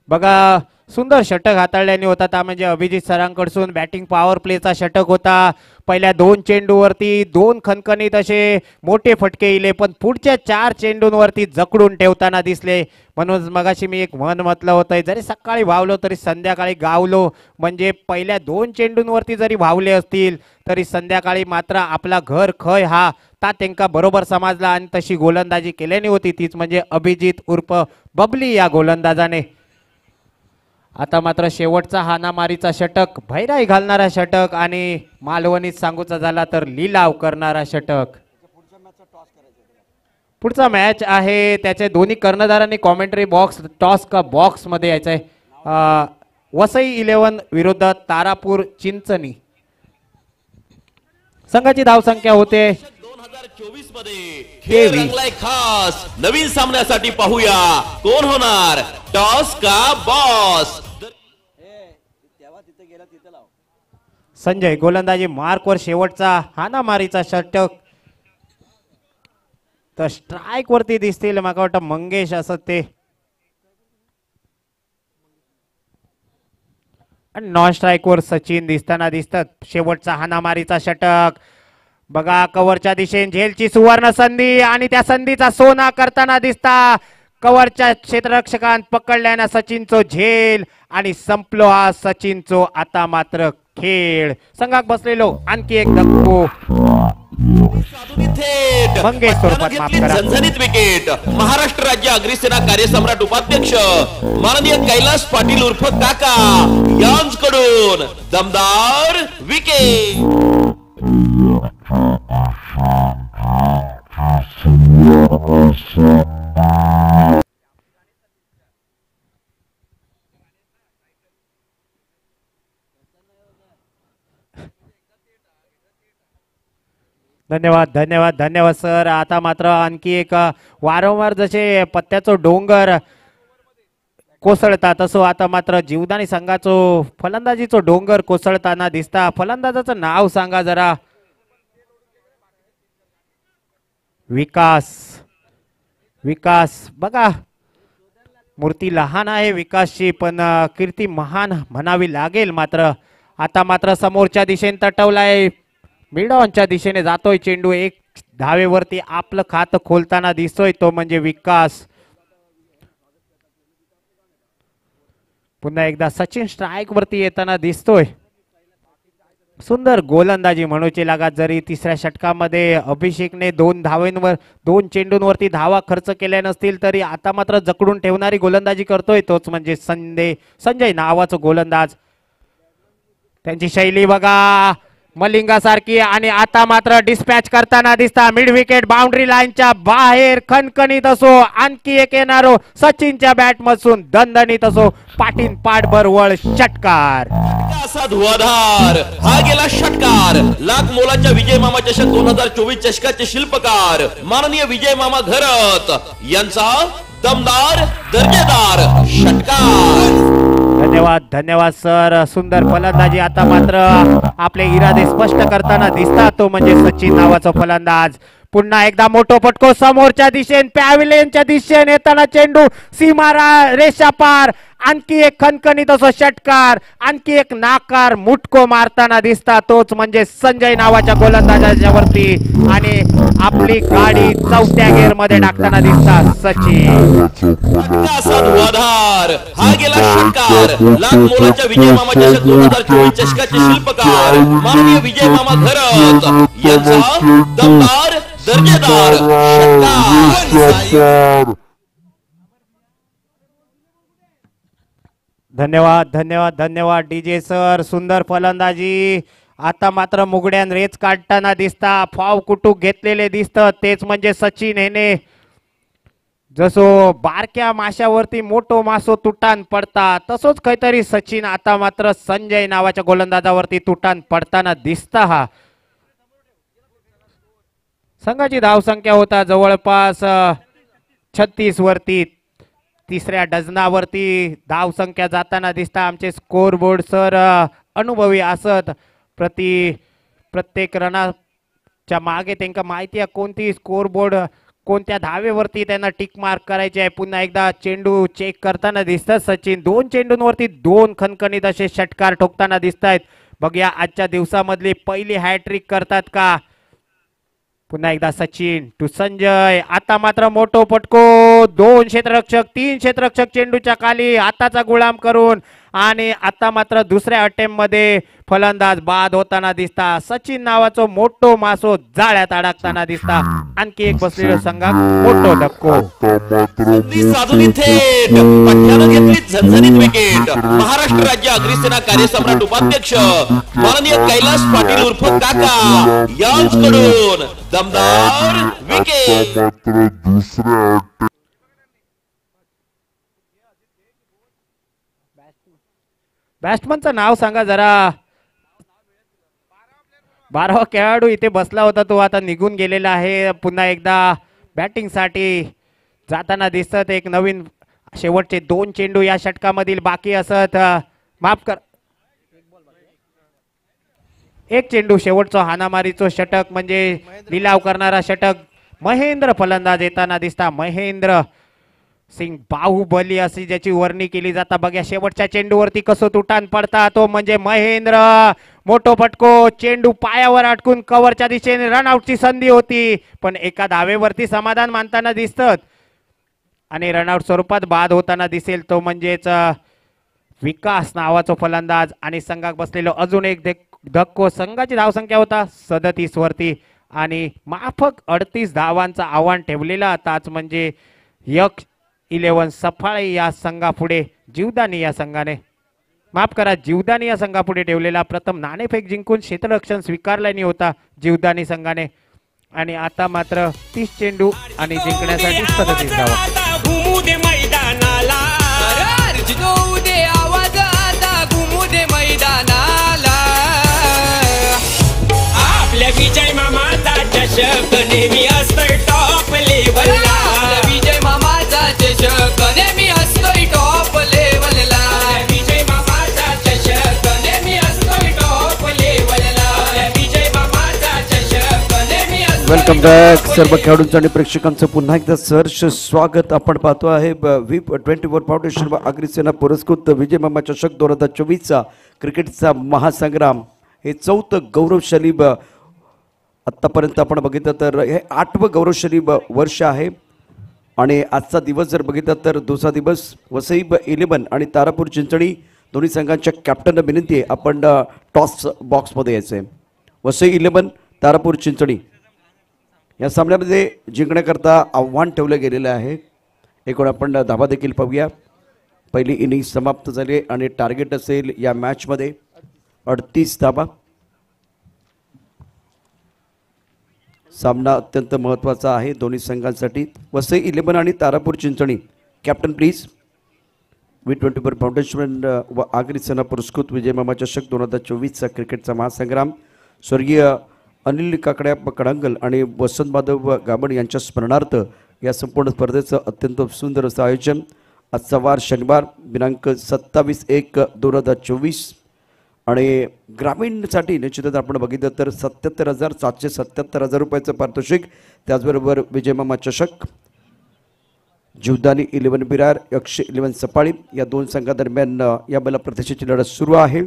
बघा सुंदर षटक हाताळल्याने होता त्या म्हणजे अभिजित सरांकडून बॅटिंग पॉवर प्लेचा षटक होता. पहिल्या 2 चेंडूवरती 2 खणखणीत असे मोठे फटके इले पण पुढच्या 4 चेंडूंवरती जकडून ठेवताना दिसले. म्हणून मगाशी मी एक म्हटलं होतं, जरी सकाळी वावलो तरी संध्याकाळी गावलो. म्हणजे पहिल्या 2 चेंडूंवरती जरी वावले असतील तरी संध्याकाळी मात्र आपला घर खय हा ता त्यांका बरोबर समजला आणि तशी गोलंदाजी केल्याने होती तीच म्हणजे अभिजित उर्फ बबली या गोलंदाजाने. आता मात्र शेवटचा हाणामारीचा षटक, भैराई घालणारा षटक आणि मालवणीत सांगूचा झाला तर लिलाव करणारा षटक. पुढचा मॅच आहे त्याचे दोन्ही कर्णधारांनी कॉमेंट्री बॉक्स टॉस का बॉक्स मध्ये यायचंय. वसई 11 विरुद्ध तारापूर चिंचणी. संघाची धावसंख्या होते 2024 मध्ये खेळ रंगलाय खास. नवीन सामन्यासाठी पाहूया कोण होणार टॉस का बॉस. संजय गोलंदाजी मार्कवर शेवटचा हाणामारीचा षटक. तर स्ट्राईक वरती दिसतील मला वाटतं मंगेश असं ते. आणि नॉन स्ट्राईक वर सचिन दिसताना दिसतात. शेवटचा हाणामारीचा षटक बघा कव्हरच्या दिशेने झेलची सुवर्ण संधी आणि त्या संधीचा सोना करताना दिसता. कव्हरच्या क्षेत्ररक्षकांत पकडल्याने सचिनचो झेल आणि संपलो हा सचिनचो आता मात्र खेळ. संघात बसलेलो आणखी एक धक्को मंगेश स्वरूपात माफ करा. झणझणीत विकेट. महाराष्ट्र राज्य अग्निसेना कार्यसम्राट उपाध्यक्ष माननीय कैलास पाटील उर्फ काका यांच्याकडून दमदार विकेट. धन्यवाद सर. आता मात्र आणखी एक वारंवार जसे पत्त्याचं डोंगर कोसळतात तसं आता मात्र जीवदानी संघाचो फलंदाजीचो डोंगर कोसळताना दिसता. फलंदाजाचं नाव सांगा जरा. विकास बघा मूर्ती लहान आहे विकासची पण कीर्ती महान म्हणावी लागेल. मात्र आता मात्र समोरच्या दिशेने तटवलाय. मिडॉनच्या दिशेने जातोय चेंडू. एक धावेवरती आपलं खातं खोलताना दिसतोय तो म्हणजे विकास. पुन्हा एकदा सचिन स्ट्राईक वरती येताना दिसतोय. सुंदर गोलंदाजी म्हणूची लागा. जरी तिसऱ्या षटकामध्ये अभिषेकने 2 धावांवर 2 चेंडूंवरती धावा खर्च केल्या नसतील तरी आता मात्र जकडून ठेवणारी गोलंदाजी करतोय तोच म्हणजे संजय नावाचा गोलंदाज. त्यांची शैली बघा मलिंगासारखी आणि आता मात्र डिस्पॅच करताना दिसता. मिड विकेट बाउंड्री लाईनच्या बाहेर खणखणीत असो आणखी एक येणारो सचिनच्या बॅट मधून दणदणीत असो पाठीन पाठभर वळ षटकार. असा धुवाधार हा गेला षटकार. लाख मोलाच्या विजय मामा चषक 2024 चषकाचे शिल्पकार माननीय विजय मामा घरत यांचा दमदार दर्जेदार षटकार. धन्यवाद धन्यवाद सर. सुंदर फलंदाजी. आता मात्र आपले इरादे स्पष्ट करताना दिसतात तो म्हणजे सचिन नावाचा फलंदाज. पुन्हा एकदा मोठो फटको समोरच्या दिशेने पॅव्हिलियनच्या दिशेने येताना चेंडू सीमा रेषा पार. आणखी एक खणखणीत असो षटकार. आणखी एक नाकार मुटको मारताना दिसता तोच म्हणजे संजय नावाच्या गोलंदाजाच्या वरती आणि आपली गाडी चौथ्या गेअर मध्ये टाकताना दिसता सचिन. असा धुवाधार हा गेला षटकार. लाख मोलाच्या विजय मामा चषक 2024 चषकाचे शिल्पकार माननीय विजय मामा घरत यांचा दमदार दर्जेदार षटकार. धन्यवाद धन्यवाद धन्यवाद डीजे सर. सुंदर फलंदाजी. आता मात्र मुगड्यान रेच काढताना दिसता. फाव कुटुक घेतलेले दिसतं तेच म्हणजे सचिन हेने जसो बारक्या माशावरती मोठो मासो तुटान पडता तसोच काहीतरी सचिन आता मात्र संजय नावाच्या गोलंदाजावरती तुटान पडताना दिसता. हा संघाची धावसंख्या होता जवळपास 36 वरती. तिसऱ्या डझनावरती धावसंख्या जाताना दिसता. आमचे स्कोर बोर्ड सर अनुभवी असत. प्रत्येक रनाच्या मागे त्यांना माहिती आहे कोणती स्कोर बोर्ड कोणत्या धावेवरती त्यांना टिक मार्क करायचे आहे. पुन्हा एकदा चेंडू चेक करताना दिसतात सचिन. 2 चेंडूंवरती 2 खणखणीत असे षटकार ठोकताना दिसत आहेत. बघूया आजच्या दिवसामधली पहिली हॅट्रिक करतात का. पुन्हा एकदा सचिन टू संजय. आता मात्र मोठो फटको. 2 क्षेत्ररक्षक 3 क्षेत्ररक्षक चेंडूच्या खाली हाताचा गुलाम करून आणि आता मात्र दुसऱ्या अटेम्प्ट मध्ये फलंदाज बाद होताना दिसता. सचिन नावाचं मोठो मासो जाळ्यात अडकताना दिसता. आणखी एक बसलेलो संघात मोठो धक्को. साधून थेट पठ्यानं घेतली झणझणीत विकेट. महाराष्ट्र राज्य अग्निसेना कार्यसम्राट उपाध्यक्ष माननीय कैलास पाटील उर्फ काका यांच्याकडून दमदार विकेट. मात्र दुसऱ्या बॅट्समनचं नाव सांगा जरा. 12वा खेळाडू इथे बसला होता तो आता निघून गेलेला आहे. पुन्हा एकदा बॅटिंग साठी जाताना दिसत. एक नवीन शेवटचे 2 चेंडू या षटकामधील बाकी असत. माफ कर 1 चेंडू शेवटचा हाणामारीचं षटक म्हणजे लिलाव करणारा षटक. महेंद्र फलंदाज येताना दिसता. महेंद्र सिंग बाहुबली अशी ज्याची वर्णी केली जाता. बघा शेवटच्या चेंडूवरती कसं तुटान पडता तो म्हणजे महेंद्र. मोठो फटको. चेंडू पायावर अटकून कव्हरच्या दिशेने रनआउटची संधी होती पण एका धावेवरती समाधान मानताना दिसतात आणि रनआउट स्वरूपात बाद होताना दिसेल तो म्हणजेच विकास नावाचा फलंदाज. आणि संघात बसलेलो अजून एक धक्को. संघाची धावसंख्या होता 37 वरती आणि माफक 38 धावांचा आव्हान ठेवलेला आताच म्हणजे यक्ष 11 सफाळे या संघापुढे जीवदानी या संघाने माफ करा जीवदानी या संघापुढे ठेवलेला प्रथम नाणेफेक जिंकून क्षेत्ररक्षण स्वीकारल्याने होता जीवदानी संघाने. आणि आता मात्र 30 चेंडू आणि जिंकण्यासाठी 37 धावा. आपल्या विजय मामाचा चषक नेहमी असतोय टॉप लेवलला. विजय मामाचा चषक नेहमी असतोय टॉप लेवलला. विजय मामाचा चषक नेहमी असतोय टॉप लेवलला. विजय मामाचा चषक नेहमी असतोय. वेलकम बॅक सर्व खेळाडूंचं आणि प्रेक्षकांचं पुन्हा एकदा सहर्ष स्वागत. आपण पाहतो आहे VIP24 फाउंडेशन व अग्निसेना पुरस्कृत विजय मामा चषक 2024चा क्रिकेटचा महासंग्राम. हे 4थं गौरवशाली आत्तापर्यंत आपण बघितलं तर हे 8वं गौरवशाली वर्ष आहे. आणि आजचा दिवस जर बघितला तर दुसरा दिवस वसई 11 आणि तारापूर चिंचणी दोन्ही संघांच्या कॅप्टनला विनंती आहे आपण टॉस बॉक्समध्ये यायचं आहे. वसई 11 तारापूर चिंचणी या सामन्यामध्ये जिंकण्याकरता आव्हान ठेवलं गेलेलं आहे. एकूण आपण धाबा देखील पाहूया. पहिली इनिंग समाप्त झाली आणि टार्गेट असेल या मॅचमध्ये 38 धाबा. सामना अत्यंत महत्त्वाचा आहे दोन्ही संघांसाठी. वसई 11 आणि Tarapur Chinchani. Captain please. V24 foundation व आगरी सेना पुरस्कृत विजय मामा चषक 2024चा क्रिकेटचा महासंग्राम स्वर्गीय अनिल काकड्या कडांगल आणि वसंत माधव गाबड यांच्या स्मरणार्थ या संपूर्ण स्पर्धेचं अत्यंत सुंदर असं आयोजन. आजचा वार शनिवार दिनांक 27/1/2024 आणि ग्रामीणसाठी निश्चितच आपण बघितलं तर 77,777 रुपयाचं पारितोषिक. त्याचबरोबर विजय मामा चषक. जीवदानी 11 बिरार 111 सफाळी या दोन संघादरम्यान या बला प्रतिष्ठेची लढत सुरू आहे.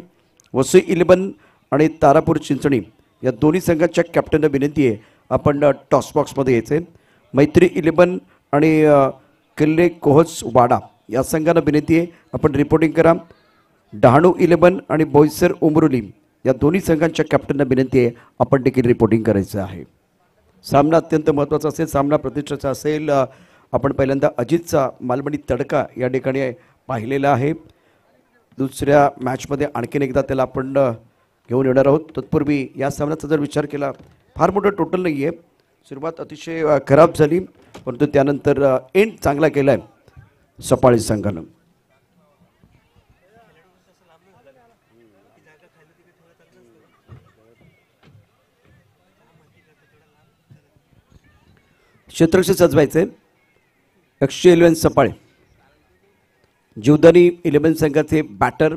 वसई 11 आणि तारापूर चिंचणी या दोन्ही संघांच्या कॅप्टनला विनंती आहे आपण टॉस बॉक्समध्ये यायचे. मैत्री 11 आणि किल्ले कोहस वाडा या संघांना विनंती आहे आपण रिपोर्टिंग करा. डहाणू 11 आणि बोईसर उमरोली या दोन्ही संघांच्या कॅप्टनला विनंती आहे आपण देखील रिपोर्टिंग करायचं आहे. सामना अत्यंत महत्त्वाचा असेल. सामना प्रतिष्ठेचा असेल. आपण पहिल्यांदा अजितचा मालवणी तडका या ठिकाणी पाहिलेला आहे. दुसऱ्या मॅचमध्ये आणखीन एकदा त्याला आपण घेऊन येणार आहोत. तत्पूर्वी या सामन्याचा जर विचार केला फार मोठं टोटल नाही आहे. सुरुवात अतिशय खराब झाली परंतु त्यानंतर एंड चांगला केला आहे सफाळी संघानं. क्षेत्ररक्षक सजवायचे 111 सफाळे. जीवदानी 11 संघाचे बॅटर.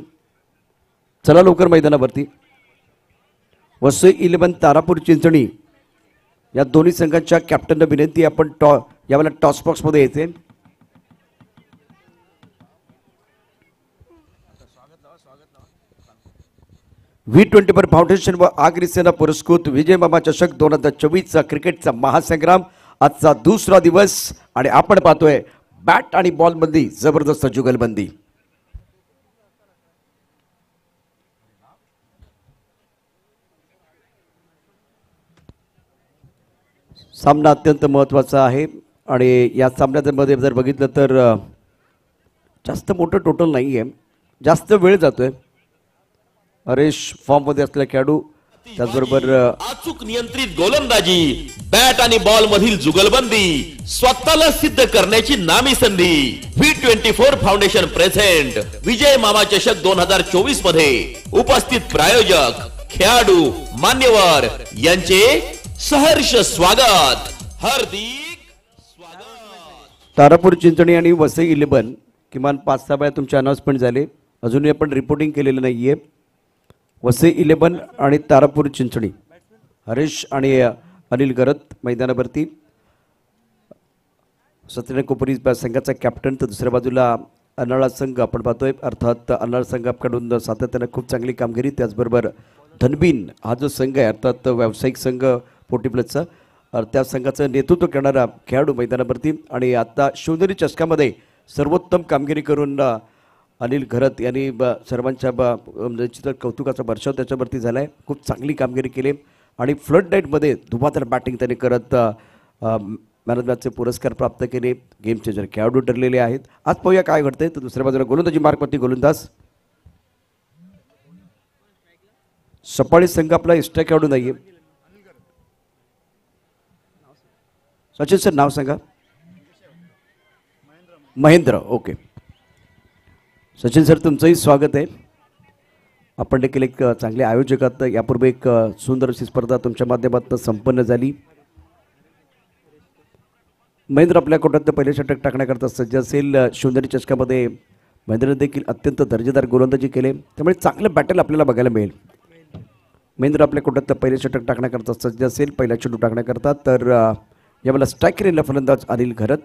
चला लवकर मैदानावरती. वसई 11 तारापूर चिंचणी या दोन्ही संघांच्या कॅप्टनला विनंती आपण यावेळेला टॉस बॉक्समध्ये यायचे. V24 फाउंडेशन व आगरी सेना पुरस्कृत विजय मामा चषक 2024चा क्रिकेटचा महासंग्राम आजचा दुसरा दिवस आणि आपण पाहतोय बॅट आणि बॉल मध्ये जबरदस्त जुगलबंदी. सामना अत्यंत महत्त्वाचा आहे आणि या सामन्यामध्ये जर बघितलं तर जास्त मोठं टोटल नाही आहे. जास्त वेळ जातोय. हरेश फॉर्ममध्ये असलेला खेळाडू. त्याचबरोबर अचूक नियंत्रित गोलंदाजी. बॅट आणि बॉल मधील जुगलबंदी स्वतःला सिद्ध करण्याची नामी संधी. V24 फाउंडेशन प्रेझेंट विजय मामा चषक 2024 मध्ये उपस्थित प्रायोजक खेळाडू मान्यवर यांचे सहर्ष स्वागत. हार्दिक स्वागत. तारापूर चिंचणी आणि वसई 11 किमान 5-6 वेळा तुमचे अनाउन्समेंट झाले. अजूनही आपण रिपोर्टिंग केलेलं नाही आहे. वसई 11 आणि तारापूर चिंचणी. हरेश आणि अनिल गरत मैदानावरती. सत्यनारायण कोपरी संघाचा कॅप्टन तर दुसऱ्या बाजूला अर्नाळा संघ आपण पाहतोय. अर्थात अर्नाळा संघाकडून सातत्यानं खूप चांगली कामगिरी. त्याचबरोबर धनबीन हा जो संघ आहे अर्थात व्यावसायिक संघ 40 प्लसचा त्या संघाचं नेतृत्व करणारा खेळाडू मैदानावरती. आणि आता शिवनेरी चषकामध्ये सर्वोत्तम कामगिरी करून अनिल घरत यांनी सर्वांच्या निश्चित कौतुकाचा वर्षाव त्याच्यावरती झाला आहे. खूप चांगली कामगिरी केली आणि फ्लड नाईटमध्ये धुमाधार बॅटिंग त्यांनी करत मॅन ऑफ मॅचचे पुरस्कार प्राप्त केले. गेम चेंजर खेळाडू ठरलेले आहेत. आज पाहूया काय घडतंय. तर दुसऱ्या बाजूला गोलंदाजी मार्कवरती गोलंदाज सफाळी संघ आपला इष्ट खेळाडू नाहीये. सचिन सर नाव सांगा. महेंद्र. ओके सचिन सर तुमचंही स्वागत आहे. आपण देखील एक चांगले आयोजक आहात. यापूर्वी एक सुंदर अशी स्पर्धा तुमच्या माध्यमातून संपन्न झाली. महेंद्र आपल्या कोर्टात पहिले षटक टाकण्याकरता सज्ज असेल. शिवनेरी चषकामध्ये महेंद्रने देखील अत्यंत दर्जेदार गोलंदाजी केले त्यामुळे चांगलं बॅटल आपल्याला बघायला मिळेल. महेंद्र आपल्या कोर्टात पहिले षटक टाकण्याकरता सज्ज असेल पहिला चेंडू टाकण्याकरता. तर यावेळेला स्ट्राईक रेंजला फलंदाज अनिल घरत.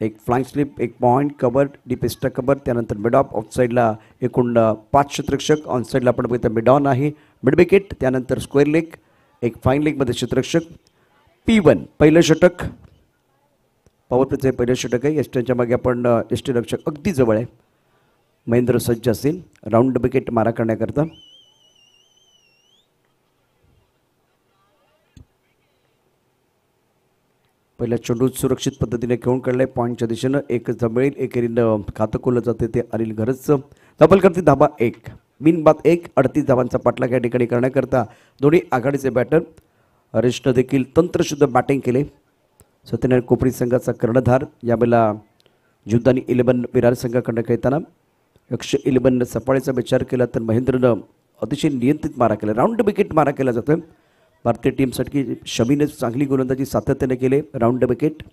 एक फ्लाइंग स्लिप, एक point cover, deep extra cover, त्यानंतर मिड ऑफ. ऑफसाईडला एकूण 5 क्षेत्ररक्षक. ऑनसाईडला आपण बघितलं मिड ऑन आहे. मिड विकेट, त्यानंतर स्क्वेअर लेग, एक फाईन लेगमध्ये क्षेत्ररक्षक. P1 पहिलं षटक. पॉवर प्लेचं पहिलं षटक आहे. एस्टनच्या मागे आपण यष्टीरक्षक अगदी जवळ आहे. महेंद्र सज्ज असतील राऊंड विकेट मारा करण्याकरता. पहिल्या चेंडूत सुरक्षित पद्धतीने खेळून काढलाय पॉईंटच्या दिशेनं. एक जमेल एकेरीनं खातं खोललं जाते ते अनिल घरच. डबल करते धाबा 1 बिनबाद 1. 38 धावांचा पाठलाग या ठिकाणी करण्याकरता दोन्ही आघाडीचे बॅटर. हरीशनं देखील तंत्रशुद्ध बॅटिंग केले. सत्यनारायण कोपरी संघाचा कर्णधार यावेळेला जुद्धानी 11 विरार संघाकडनं खेळताना 111 सफाळीचा विचार केला तर महेंद्रनं अतिशय नियंत्रित मारा केला. राऊंड विकेट मारा केला जातोय भारतीय टीमसाठी. शमीने चांगली गोलंदाजी सातत्याने केले. Round wicket.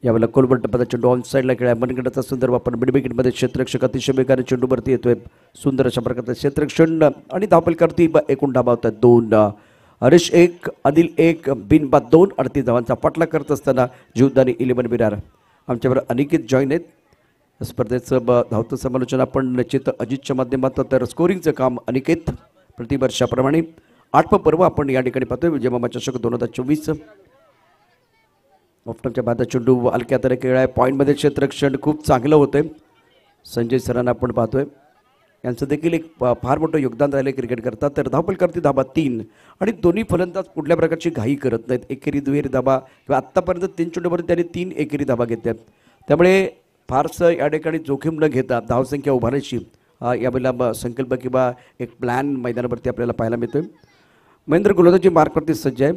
यावेळेला कोलवर टप्प्याचा चेंडू ऑन साईडला खेळा. मनगटाचा सुंदर वापर. मिड विकेटमध्ये क्षेत्ररक्षक अतिशय वेगाने चेंडूवरती येतोय. सुंदर अशा प्रकारचं क्षेत्ररक्षण आणि धावफल करती. एकूण धाबा होतात 2. हरीश 1 अनिल 1 बिनबाद 2. 38 धावांचा पाठलाग करत असताना जीवदानी 11 विरार. आमच्याबरोबर अनिकेत जॉईन आहेत. स्पर्धेचं धावतं समालोचन आपण निश्चित अजितच्या माध्यमातून तर स्कोरिंगचं काम अनिकेत प्रतिवर्षाप्रमाणे 8वा पर्व आपण या ठिकाणी पाहतोय. विजयमामा चषक 2024. ऑफ्टमच्या बाद चेंडू हलक्या तरी खेळाय. पॉईंटमध्ये क्षेत्ररक्षण खूप चांगलं होतंय. संजय सरांना आपण पाहतोय. यांचं देखील एक फार मोठं योगदान राहिलं क्रिकेट करतात. तर धावफल करते धाबा 3 आणि दोन्ही फलंदाज कुठल्या प्रकारची घाई करत नाहीत. एकेरी दुहेरी धाबा किंवा आत्तापर्यंत 3 चेंडूपर्यंत त्यांनी 3 एकेरी धाबा घेतल्यात. त्यामुळे फारसं या ठिकाणी जोखीम न घेता धावसंख्या उभारायची यावेळेला संकल्प किंवा एक प्लॅन मैदानावरती आपल्याला पाहायला मिळतोय. महेंद्र गोलंदाजी मार्कवरती सज्ज आहे.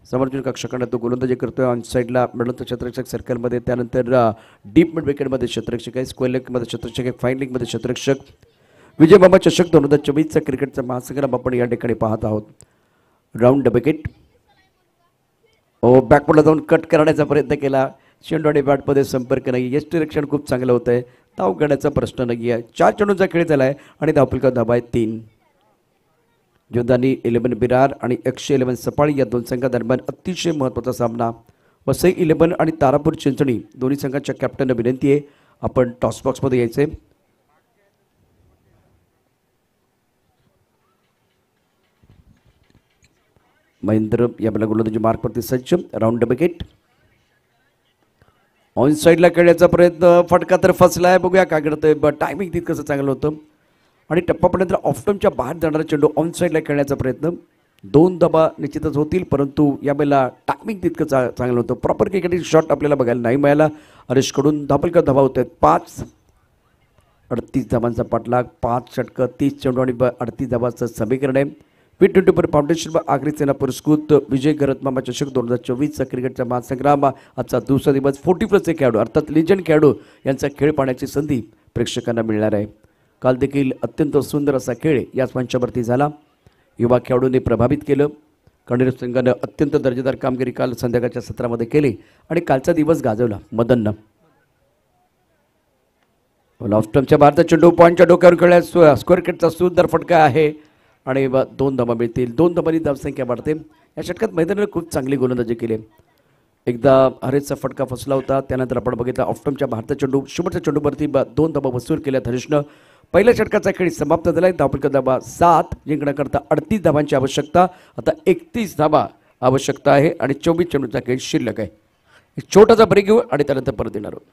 समर्थन कक्षाकडे तो गोलंदाजी करतोय. ऑन साईडला मिडल क्षेत्ररक्षक सर्कलमध्ये. त्यानंतर डीप मिड विकेटमध्ये क्षेत्ररक्षक आहे. स्क्वेअर लेगमध्ये क्षेत्ररक्षक आहे. फाईन लेगमध्ये क्षेत्ररक्षक. विजयमामा चषक 2024चा क्रिकेटचा महासंग्राम आपण या ठिकाणी पाहत आहोत. Round wicket. बॅकवर्डला जाऊन कट करण्याचा प्रयत्न केला. चेंडू आणि बॅटमध्ये संपर्क नाही. यष्टीरक्षण खूप चांगलं होतं आहे. धाव घेण्याचा प्रश्न नाही आहे. 4 चेंडूंचा खेळ झाला आहे आणि धावफलक धाबा आहे 3. जोधानी 11 विरार आणि 111 सफाळी या दोन संघादरम्यान अतिशय महत्त्वाचा सामना. वसई 11 आणि तारापूर चिंचणी दोन्ही संघाच्या कॅप्टनला विनंती आहे आपण टॉस बॉक्समध्ये यायचे. महेंद्र यावेळेला गोलंदाजी मार्कवरती सज्ज. Round wicket. ऑन साईडला खेळण्याचा प्रयत्न. फटका तर फसलाय. बघूया काय घडतंय. टायमिंग तितकंसं चांगलं होतं आणि टप्पापर्यंत ऑफटमच्या बाहेर जाणारा चेंडू ऑन साईडला खेळण्याचा प्रयत्न. 2 धाबा निश्चितच होतील परंतु यावेळेला टायमिंग तितकं चांगलं होतं. प्रॉपर क्रिकेटिंग शॉट आपल्याला बघायला नाही मिळाला. हरीशकडून धावफलक धाबा होत आहेत 5. 38 धावांचा पाठलाग. 5 षटकं 30 चेंडू आणि 38 धावांचं समीकरण आहे. P20 फाउंडेशन आगरी सेना पुरस्कृत विजय गरतमामा चषक 2024चा क्रिकेटचा महासंग्राम आजचा दुसरा दिवस. 40+ खेळाडू अर्थात लिजंड खेळाडू यांचा खेळ पाहण्याची संधी प्रेक्षकांना मिळणार आहे. काल देखील अत्यंत सुंदर असा खेळ याच मंचावरती झाला. युवा खेळाडूंनी प्रभावित केलं. कणेर संघानं अत्यंत दर्जेदार कामगिरी काल संध्याकाळच्या सत्रामध्ये केली आणि कालचा दिवस गाजवला मदननं. ऑफ्टमच्या भारतात चेंडू पॉईंटच्या डोक्यावर खेळल्या. स्क्वेअर केटचा सुंदर फटका आहे आणि 2 धाबा मिळतील. 2 धाबांनी धावसंख्या वाढते. या षटकात मैदानाने खूप चांगली गोलंदाजी केली. एकदा हरेशचा फटका फसला होता. त्यानंतर आपण बघितलं ऑफ्टमच्या भारतात चेंडू शेवटच्या चेंडूवरती 2 धाबा वसूल केल्यात हरीशनं. पहिल्या षटकाचा खेळ समाप्त झाला आहे. धावफलक धाबा 7. जिंकण्याकरता 38 धाबांची आवश्यकता. आता 31 धाबा आवश्यकता आहे आणि 24 चेंडूचा खेळ शिल्लक आहे. एक छोटासा ब्रेक घेऊ आणि त्यानंतर परत येणार आहोत.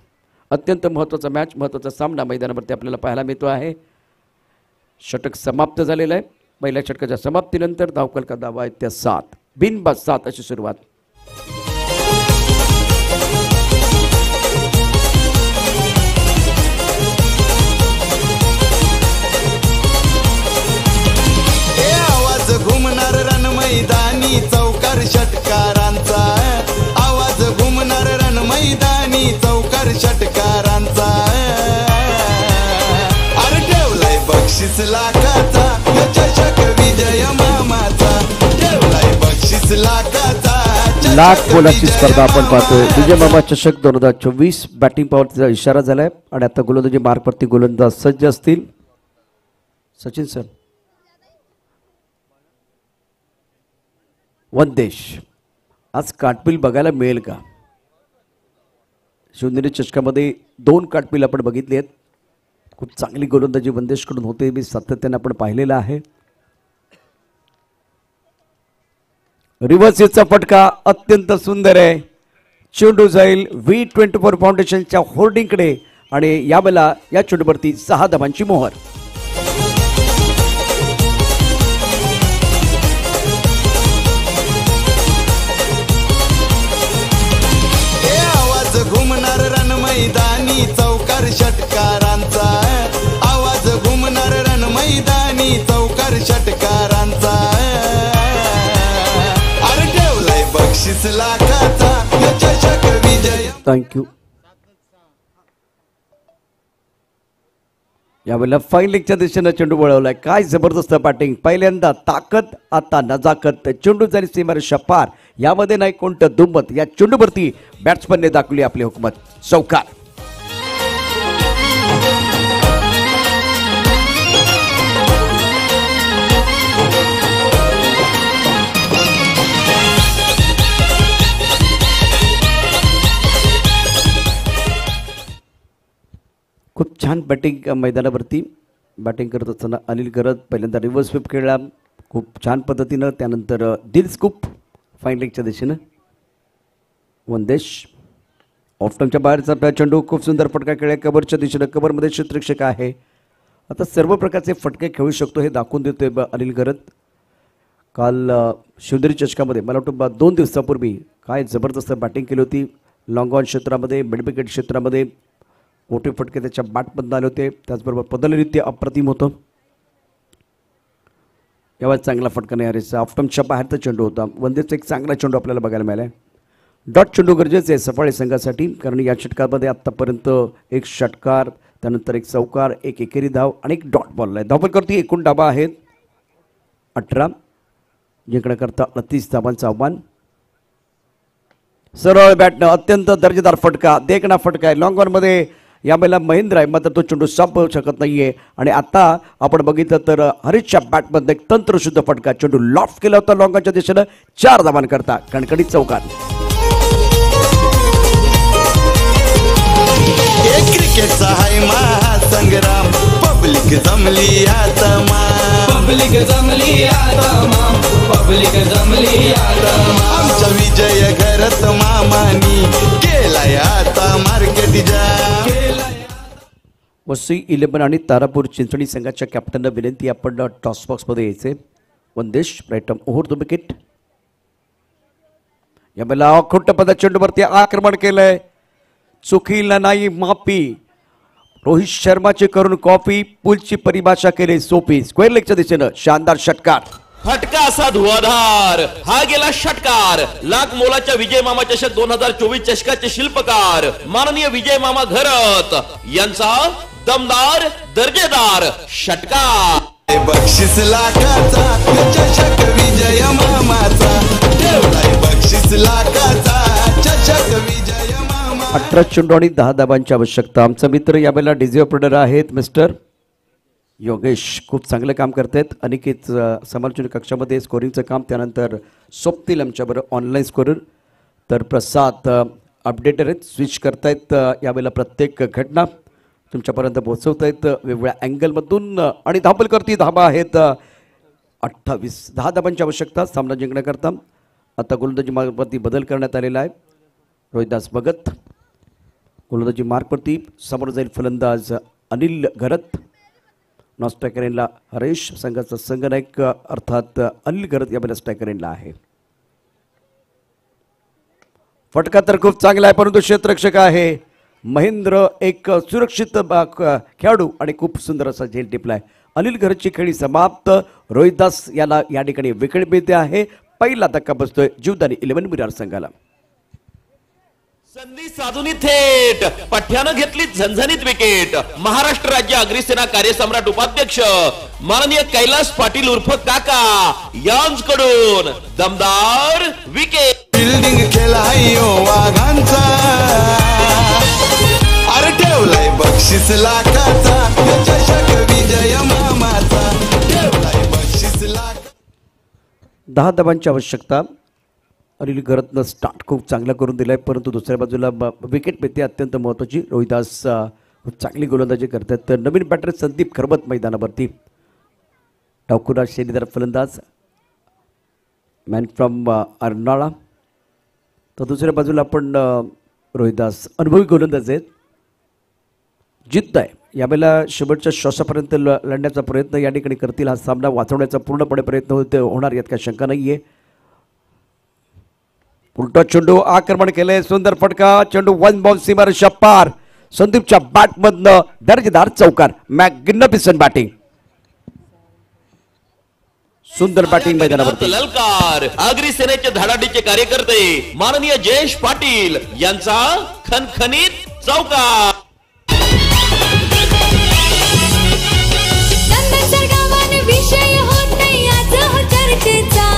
अत्यंत महत्त्वाचा मॅच महत्त्वाचा सामना मैदानावरती आपल्याला पाहायला मिळतो आहे. षटक समाप्त झालेलं आहे. पहिल्या षटकाच्या समाप्तीनंतर धावफलक धाबा आहेत त्या 7. बिनबाद 7 अशी सुरुवात. घुमणार रण मैदानी चौकार षटकारांचा. आवाज घुमणार रण मैदानी चौकार षटकारांचा. अरे ठेवलाय बक्षीस लाखाचा चषक विजय मामाचा. ठेवलाय बक्षीस लाखाचा लाख बोलाची स्पर्धा आपण पाहतोय. विजय मामा चषक 2024 बॅटिंग पॉवरचा इशारा झालाय आणि आता गोलंदाजी मार्कवरती गोलंदाज सज्ज असतील. सचिन सर. वंदेश आज काटपिल बघायला मिळेल का? शिवनेरी चषकामध्ये 2 काटपिल आपण बघितली आहेत. खूप चांगली गोलंदाजी वंदेशकडून होते. मी सातत्याने आपण पाहिलेलं आहे. रिव्हर्सचा फटका अत्यंत सुंदर आहे. चेंडू जाईल V24 फाउंडेशनच्या होर्डिंगकडे आणि यावेळेला या चेंडूवरती 6 धावांची मोहर. हे आवाज घुमणार रण मैदानी चौकार षटकारांचा, आवाज घुमणार रण मैदानी चौकार षटकारांचा. अरे ठेवलाय बक्षीस लाखाचा ह्यो चषक विजय. थँक्यू. यावेळेला फाईन लेगच्या दिशेनं चेंडू वळवलाय. काय जबरदस्त बॅटिंग. पहिल्यांदा ताकद, आता नजाकत. चेंडू जरी सीमारेषा पार. यामध्ये नाही कोणतं दुम्मत. या चेंडूवरती बॅट्समनने दाखवली आपली हुकमत. चौकार. खूप छान बॅटिंग मैदानावरती बॅटिंग करत असताना अनिल गरज पहिल्यांदा रिव्हर्स स्वीप खेळला खूप छान पद्धतीनं. त्यानंतर दिल स्कूप फाईन लेगच्या दिशेनं. वनदेश ऑफटमच्या बाहेरचा चेंडू. खूप सुंदर फटका खेळला कबरच्या दिशेनं. कबरमध्ये क्षेत्ररक्षक आहे. आता सर्व प्रकारचे फटके खेळू शकतो हे दाखवून देतोय अनिल गरज. काल शिवनेरी चषकामध्ये मला वाटतं 2 दिवसापूर्वी काय जबरदस्त बॅटिंग केली होती. लॉंग ऑन क्षेत्रामध्ये, मिड विकेट क्षेत्रामध्ये मोठे फटके त्याच्या बॅटमधून आले होते. त्याचबरोबर पदलरित्या अप्रतिम होतं. यावेळेस चांगला फटका नाही हरायचा. ऑफटमच्या बाहेरचा चेंडू होता. वनदेचा एक चांगला चेंडू आपल्याला बघायला मिळाला. डॉट चेंडू गरजेचे आहे सफाळे संघासाठी, कारण या षटकामध्ये आत्तापर्यंत एक षटकार, त्यानंतर एक चौकार, एक एकेरी धाव आणि एक डॉट बॉल आहे. धावफल करती एकूण डाबा आहेत 18. जिंकण्याकरता 38 धावांचं आव्हान. सरळ बॅटनं अत्यंत दर्जेदार फटका, देखणा फटका आहे. लॉंग ऑनमध्ये यावेळेला महेंद्र आहे, मात्र तो चेंडू संपवू शकत नाहीये. आणि आता आपण बघितलं तर हरीशच्या बॅटमध्ये एक तंत्रशुद्ध फटका. चेंडू लॉफ्ट केला होता लॉंग ऑनच्या दिशेनं. 4 धावांकरता कणकणीत चौकार. क्रिकेटचा हाय महासंग्राम, पब्लिक जमली आता पब्लिक जमली आता पब्लिक जमली आता. आमचा विजय घरत मामानी केलाय आता मार्केट जाम. वसई 11 आणि तारापूर चिंचणी संघाच्या कॅप्टनला विनंती, आपण टॉस बॉक्समध्ये यायचे. वनदेश right arm over the wicket. यावेळेला खोट पदा चेंडूवरती आक्रमण केलंय. चुकीला नाही माफी. रोहित शर्माची करून कॉपी. पुलची परिभाषा केली सोपी. स्क्वेअर लेगच्या दिशेनं शानदार षटकार. फटका असा धुवाधार. हा गेला षटकार. लाख मोलाच्या विजय मामा चषक 2024 चषकाचे शिल्पकार माननीय विजय मामा घरत यांचा दमदार दर्जेदार षटकार. बक्षीस लाखाचा चषक विजय मामाचा. ठेवलाय बक्षीस लाखाचा चषक विजय मामा. 18 चेंडू आणि 10 धावांची आवश्यकता. आमचा मित्र यावेळेला डिझी ऑपरेटर आहेत मिस्टर योगेश. खूप चांगलं काम करतायत. अनिकेत समालोचन कक्षामध्ये स्कोरिंगचं काम. त्यानंतर स्वप्नील आमच्याबरोबर ऑनलाईन स्कोरर. तर प्रसाद अपडेटर आहेत, स्विच करतायत यावेळेला प्रत्येक घटना तुमच्यापर्यंत पोहोचवत आहेत वेगवेगळ्या अँगलमधून. आणि धावपल करती धाबा आहेत 28. 10 धाबांची आवश्यकता सामना जिंकण्याकरता. आता गोलंदाजी मार्कवरती बदल करण्यात आलेला आहे. रोहिदास भगत गोलंदाजी मार्कवरती. समोर जाईल फलंदाज अनिल घरत. नॉन स्ट्रायकर एंडला हरेश. संघाचा संघनायक अर्थात अनिल घरत यावेळेला स्ट्रायकर एंडला आहे. फटका तर खूप चांगला आहे, परंतु क्षेत्ररक्षक आहे महेंद्र. एक सुरक्षित खेळाडू आणि खूप सुंदर असा झेल टिपलाय. अनिल घरतची खेळी समाप्त. रोहिदास याला या ठिकाणी विकेट मिळते आहे. पहिला धक्का बसतोय जीवदानी 11 विरार संघाला. संधी साधून थेट पठ्यानं घेतली झणझणीत विकेट. महाराष्ट्र राज्य अग्निसेना कार्यसम्राट उपाध्यक्ष माननीय कैलास पाटील उर्फ काका यांच्याकडून दमदार विकेट. बिल्डिंग केलाय वाघांचा. अरे ठेवलाय बक्षीस लाखाचा चषक विजय मामाचा. ठेवलाय बक्षीस लाख. 10 धाबांची आवश्यकता. अनिल घरतनं स्टार्ट खूप चांगला करून दिलाय, परंतु दुसऱ्या बाजूला विकेट मिळते अत्यंत महत्त्वाची. रोहिदास खूप चांगली गोलंदाजी करतात. तर नवीन बॅटर संदीप खरबत मैदानावरती. डावखुरा शैलीदार फलंदाज मॅन फ्रॉम अर्नाळा. तर दुसऱ्या बाजूला आपण रोहिदास अनुभवी गोलंदाज आहेत. जिद्द आहे. यावेळेला शेवटच्या श्वासापर्यंत लढण्याचा प्रयत्न या ठिकाणी करतील. हा सामना वाचवण्याचा पूर्णपणे प्रयत्न होणार यात काही शंका नाहीये. उलटा चेंडू आक्रमण केले. सुंदर फटका. चेंडू वन बाउंस सीमारेषा पार. संदीपच्या बॅटमधनं दर्जेदार चौकार. Magnificent batting. सुंदर बॅटिंग मैदानावरती. ललकार आगरी सेनेचे धडाडीचे कार्यकर्ते माननीय जयेश पाटील यांचा खणखणीत चौकार. चंदन सरगावान विषय होत आज हो चर्चेचा.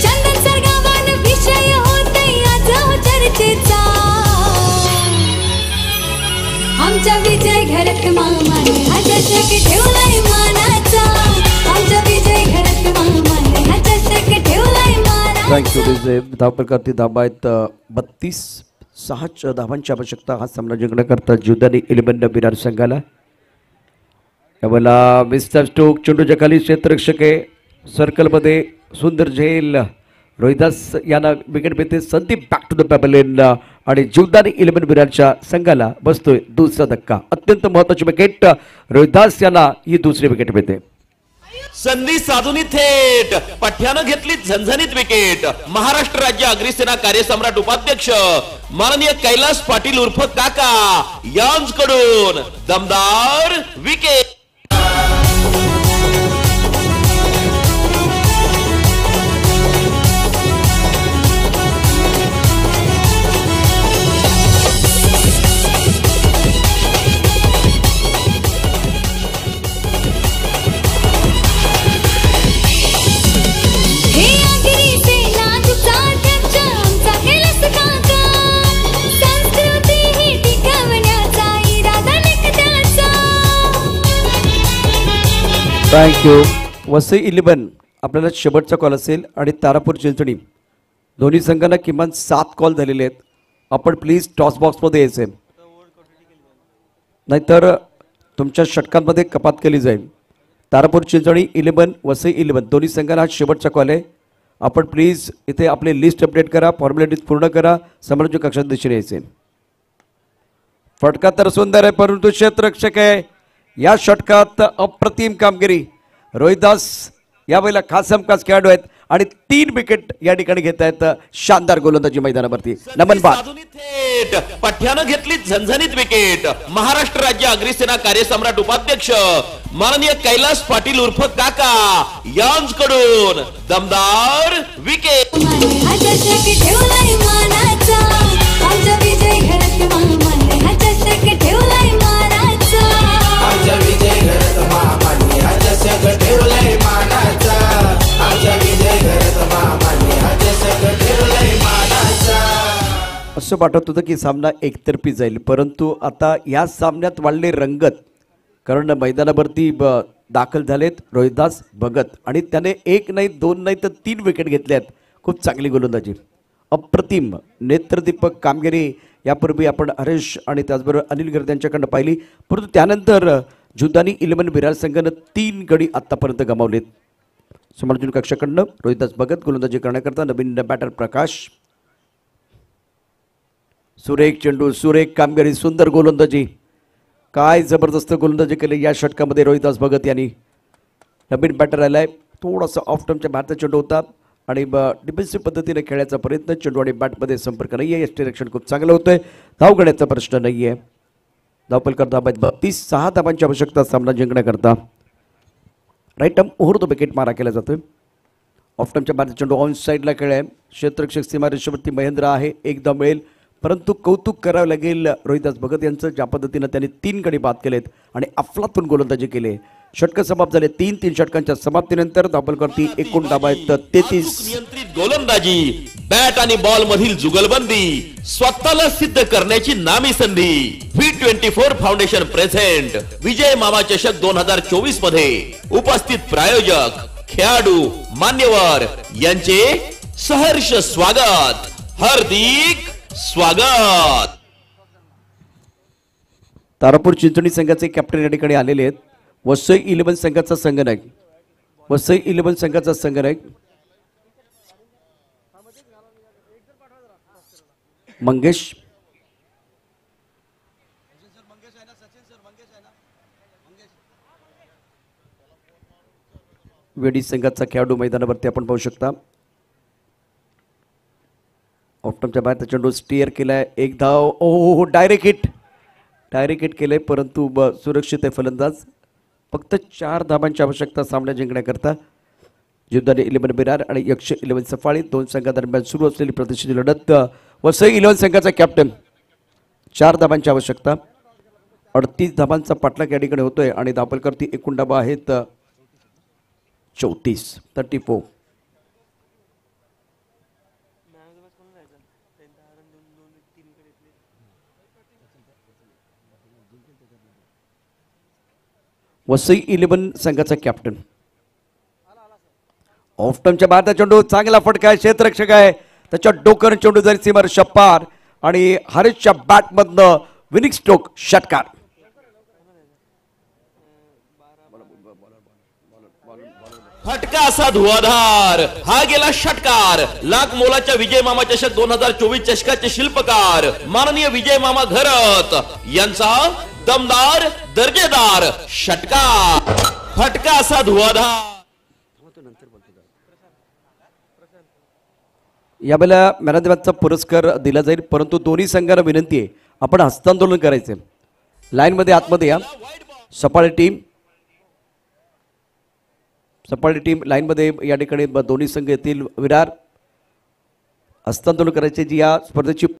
चंदन सरगावान विषय होत आज हो चर्चेचा. आमचा विजय घरात मामाने हा चषक ठेवलाय मानाचा. आमचा विजय घरात मामाने हा चषक ठेवलाय मानाचा. थँक्यू विजय. धावपरकरती धाबा आहेत 32. धावांची आवश्यकता हा सामना जिंकण्याकरता जुदानी 11 विरार संघाला. यावेळेला मिस्टर स्टोक चेंडूच्या खाली क्षेत्ररक्षक आहे. सर्कलमध्ये सुंदर झेल. रोहिदास यांना विकेट मिळते. संदीप बॅक टू द पॅबलेन आणि जीवदानी 11 विरारच्या संघाला बसतोय दुसरा धक्का. अत्यंत महत्वाची विकेट. रोहिदास यांना ही दुसरी विकेट मिळते. संधी साधूनी थेट पठ्यानं घेतली झणझणीत विकेट. महाराष्ट्र राज्य अग्रिसेना कार्यसम्राट उपाध्यक्ष माननीय कैलास पाटील उर्फ काका यांच्याकडून दमदार विकेट. थँक्यू. वसई 11 आपल्याला शेवटचा कॉल असेल आणि तारापूर चिंचणी दोन्ही संघांना किमान 7 कॉल झालेले आहेत. आपण प्लीज टॉस बॉक्समध्ये यायचे नाहीतर तुमच्या षटकांमध्ये कपात केली जाईल. तारापूर चिंचणी 11 वसई 11 दोन्ही संघांना हा शेवटचा कॉल आहे. आपण प्लीज इथे आपले लिस्ट अपडेट करा. फॉर्मॅलिटीज पूर्ण करा. समोरच्या कक्षात दिशेने यायचे. फटका तर सुंदर आहे परंतु क्षेत्ररक्षक आहे. या षटकात अप्रतिम कामगिरी. रोहिदास यावेळेला खास हमखास खेळाडू आहेत आणि 3 विकेट या ठिकाणी घेत आहेत. शानदार गोलंदाजी मैदानावरती. नमन बाद. थेट पठ्यानं घेतली झणझणीत विकेट. महाराष्ट्र राज्य अग्रिसेना कार्यसम्राट उपाध्यक्ष माननीय कैलास पाटील उर्फ काका यांच्याकडून दमदार विकेट. हा चषक ठेवलाय मानाचा. आमचा विजय घरात मामाने हा चषक ठेवलाय मानाचा. आमचा विजय घरात मामाने हा चषक ठेवलाय मानाचा. आमचा विजय घरात मामाने हा चषक ठेवलाय मानाचा. असं वाटत होतं की सामना एकतर्फी जाईल परंतु आता या सामन्यात वाढले रंगत. कारण मैदानावरती दाखल झालेत रोहिदास भगत आणि त्याने 1 नाही 2 नाही तर 3 विकेट घेतल्या आहेत. खूप चांगली गोलंदाजी. अप्रतिम नेत्रदीपक कामगिरी यापूर्वी आपण हरेश आणि त्याचबरोबर अनिल गर्द यांच्याकडनं पाहिली. परंतु त्यानंतर जुदानी 11 विरार संघानं 3 गडी आत्तापर्यंत गमावलेत. समोरच्या कक्षाकडनं रोहिदास भगत गोलंदाजी करण्याकरता. नवीन बॅटर प्रकाश. सुरेख चेंडू. सुरेख कामगिरी. सुंदर गोलंदाजी. काय जबरदस्त गोलंदाजी केली या षटकामध्ये रोहिदास भगत यांनी. नवीन बॅटर आलाय. थोडासा ऑफ टर्मच्या बाहेरचा चेंडू होता आणि डिफेन्सिव्ह पद्धतीने खेळायचा प्रयत्न. चेंडू आणि बॅटमध्ये संपर्क नाही आहे. यष्टी रक्षण खूप चांगलं होतंय. धाव घेण्याचा प्रश्न नाही आहे. धावपलकर धाबा 32. धावांची आवश्यकता सामना जिंकण्याकरता. राईट टर्म मुहूर्त विकेट मारा केला जातोय. ऑफ टर्मच्या बाहेरचा चेंडू ऑन साईडला खेळ आहे. क्षेत्ररक्षक सीमारेषेवरती महेंद्र आहे. एकदा मिळेल परंतु कौतुक करावं लागेल रोहिदास भगत यांचं. ज्या पद्धतीनं त्यांनी 3 गडी बाद केलेत आणि अफलातून गोलंदाजी केली. षटक समाप्त झाले. 3 षटकांच्या समाप्तीनंतर धावपलकरती एकूण धावा आहेत 33. नियंत्रित गोलंदाजी. बॅट आणि बॉल मधील जुगलबंदी स्वतःला सिद्ध करण्याची नामी संधी. V24 फाउंडेशन प्रेझेंट विजय मामा चषक 2024 मध्ये उपस्थित प्रायोजक खेळाडू मान्यवर यांचे सहर्ष स्वागत. हार्दिक स्वागत. तारापूर चिंचणी संघाचे कॅप्टन या ठिकाणी आलेले आहेत. वसई 11 संघाचा संघनायक. वसई 11 संघाचा संघनायक मंगेश. वेडी संघाचा खेळाडू मैदानावरती आपण पाहू शकता. ऑफ्टमच्या बाहेर चेंडू स्टिअर केलाय, एक धाव. ओ डायरेक्ट हिट केलंय, परंतु सुरक्षित आहे फलंदाज. फक्त 4 धाबांची आवश्यकता सामना जिंकण्याकरता. जीवदानी 11 बिरार आणि यक्ष 11 सफाळी दोन संघादरम्यान सुरू असलेली प्रतिष्ठित लढत. वसई 11 संघाचा कॅप्टन. 4 धाबांची आवश्यकता. 38 धाबांचा पाठलाग या ठिकाणी होतोय आणि धावफलकावरती एकूण धाबा आहेत 34. वसई 11 संघाचा कॅप्टन. ऑफ्टमच्या बाहेरचा चेंडू चांगला फटका आहे, क्षेत्ररक्षक आहे, त्याच्या डोकर चेंडू जरी सीमार शप्पार आणि हरीशच्या बॅटमधनं विनिंग स्ट्रोक षटकार. फटका असा धुवाधार, हा गेला षटकार. लाख मोलाच्या विजय मामा चषक 2024 चषकाचे शिल्पकार माननीय विजय मामा घरत यांचा दमदार दर्जेदार षटकार. फटका असा धुवाधार. यावेळेला मॅन ऑफ द मॅचचा पुरस्कार दिला जाईल, परंतु दोन्ही संघांना विनंती आहे आपण हस्तांदोलन करायचे. लाईनमध्ये आतमध्ये या. सफाळी टीम लाईनमध्ये या ठिकाणी दोन्ही संघ येतील. विरार हस्तांदोलन करायचे जी या स्पर्धेची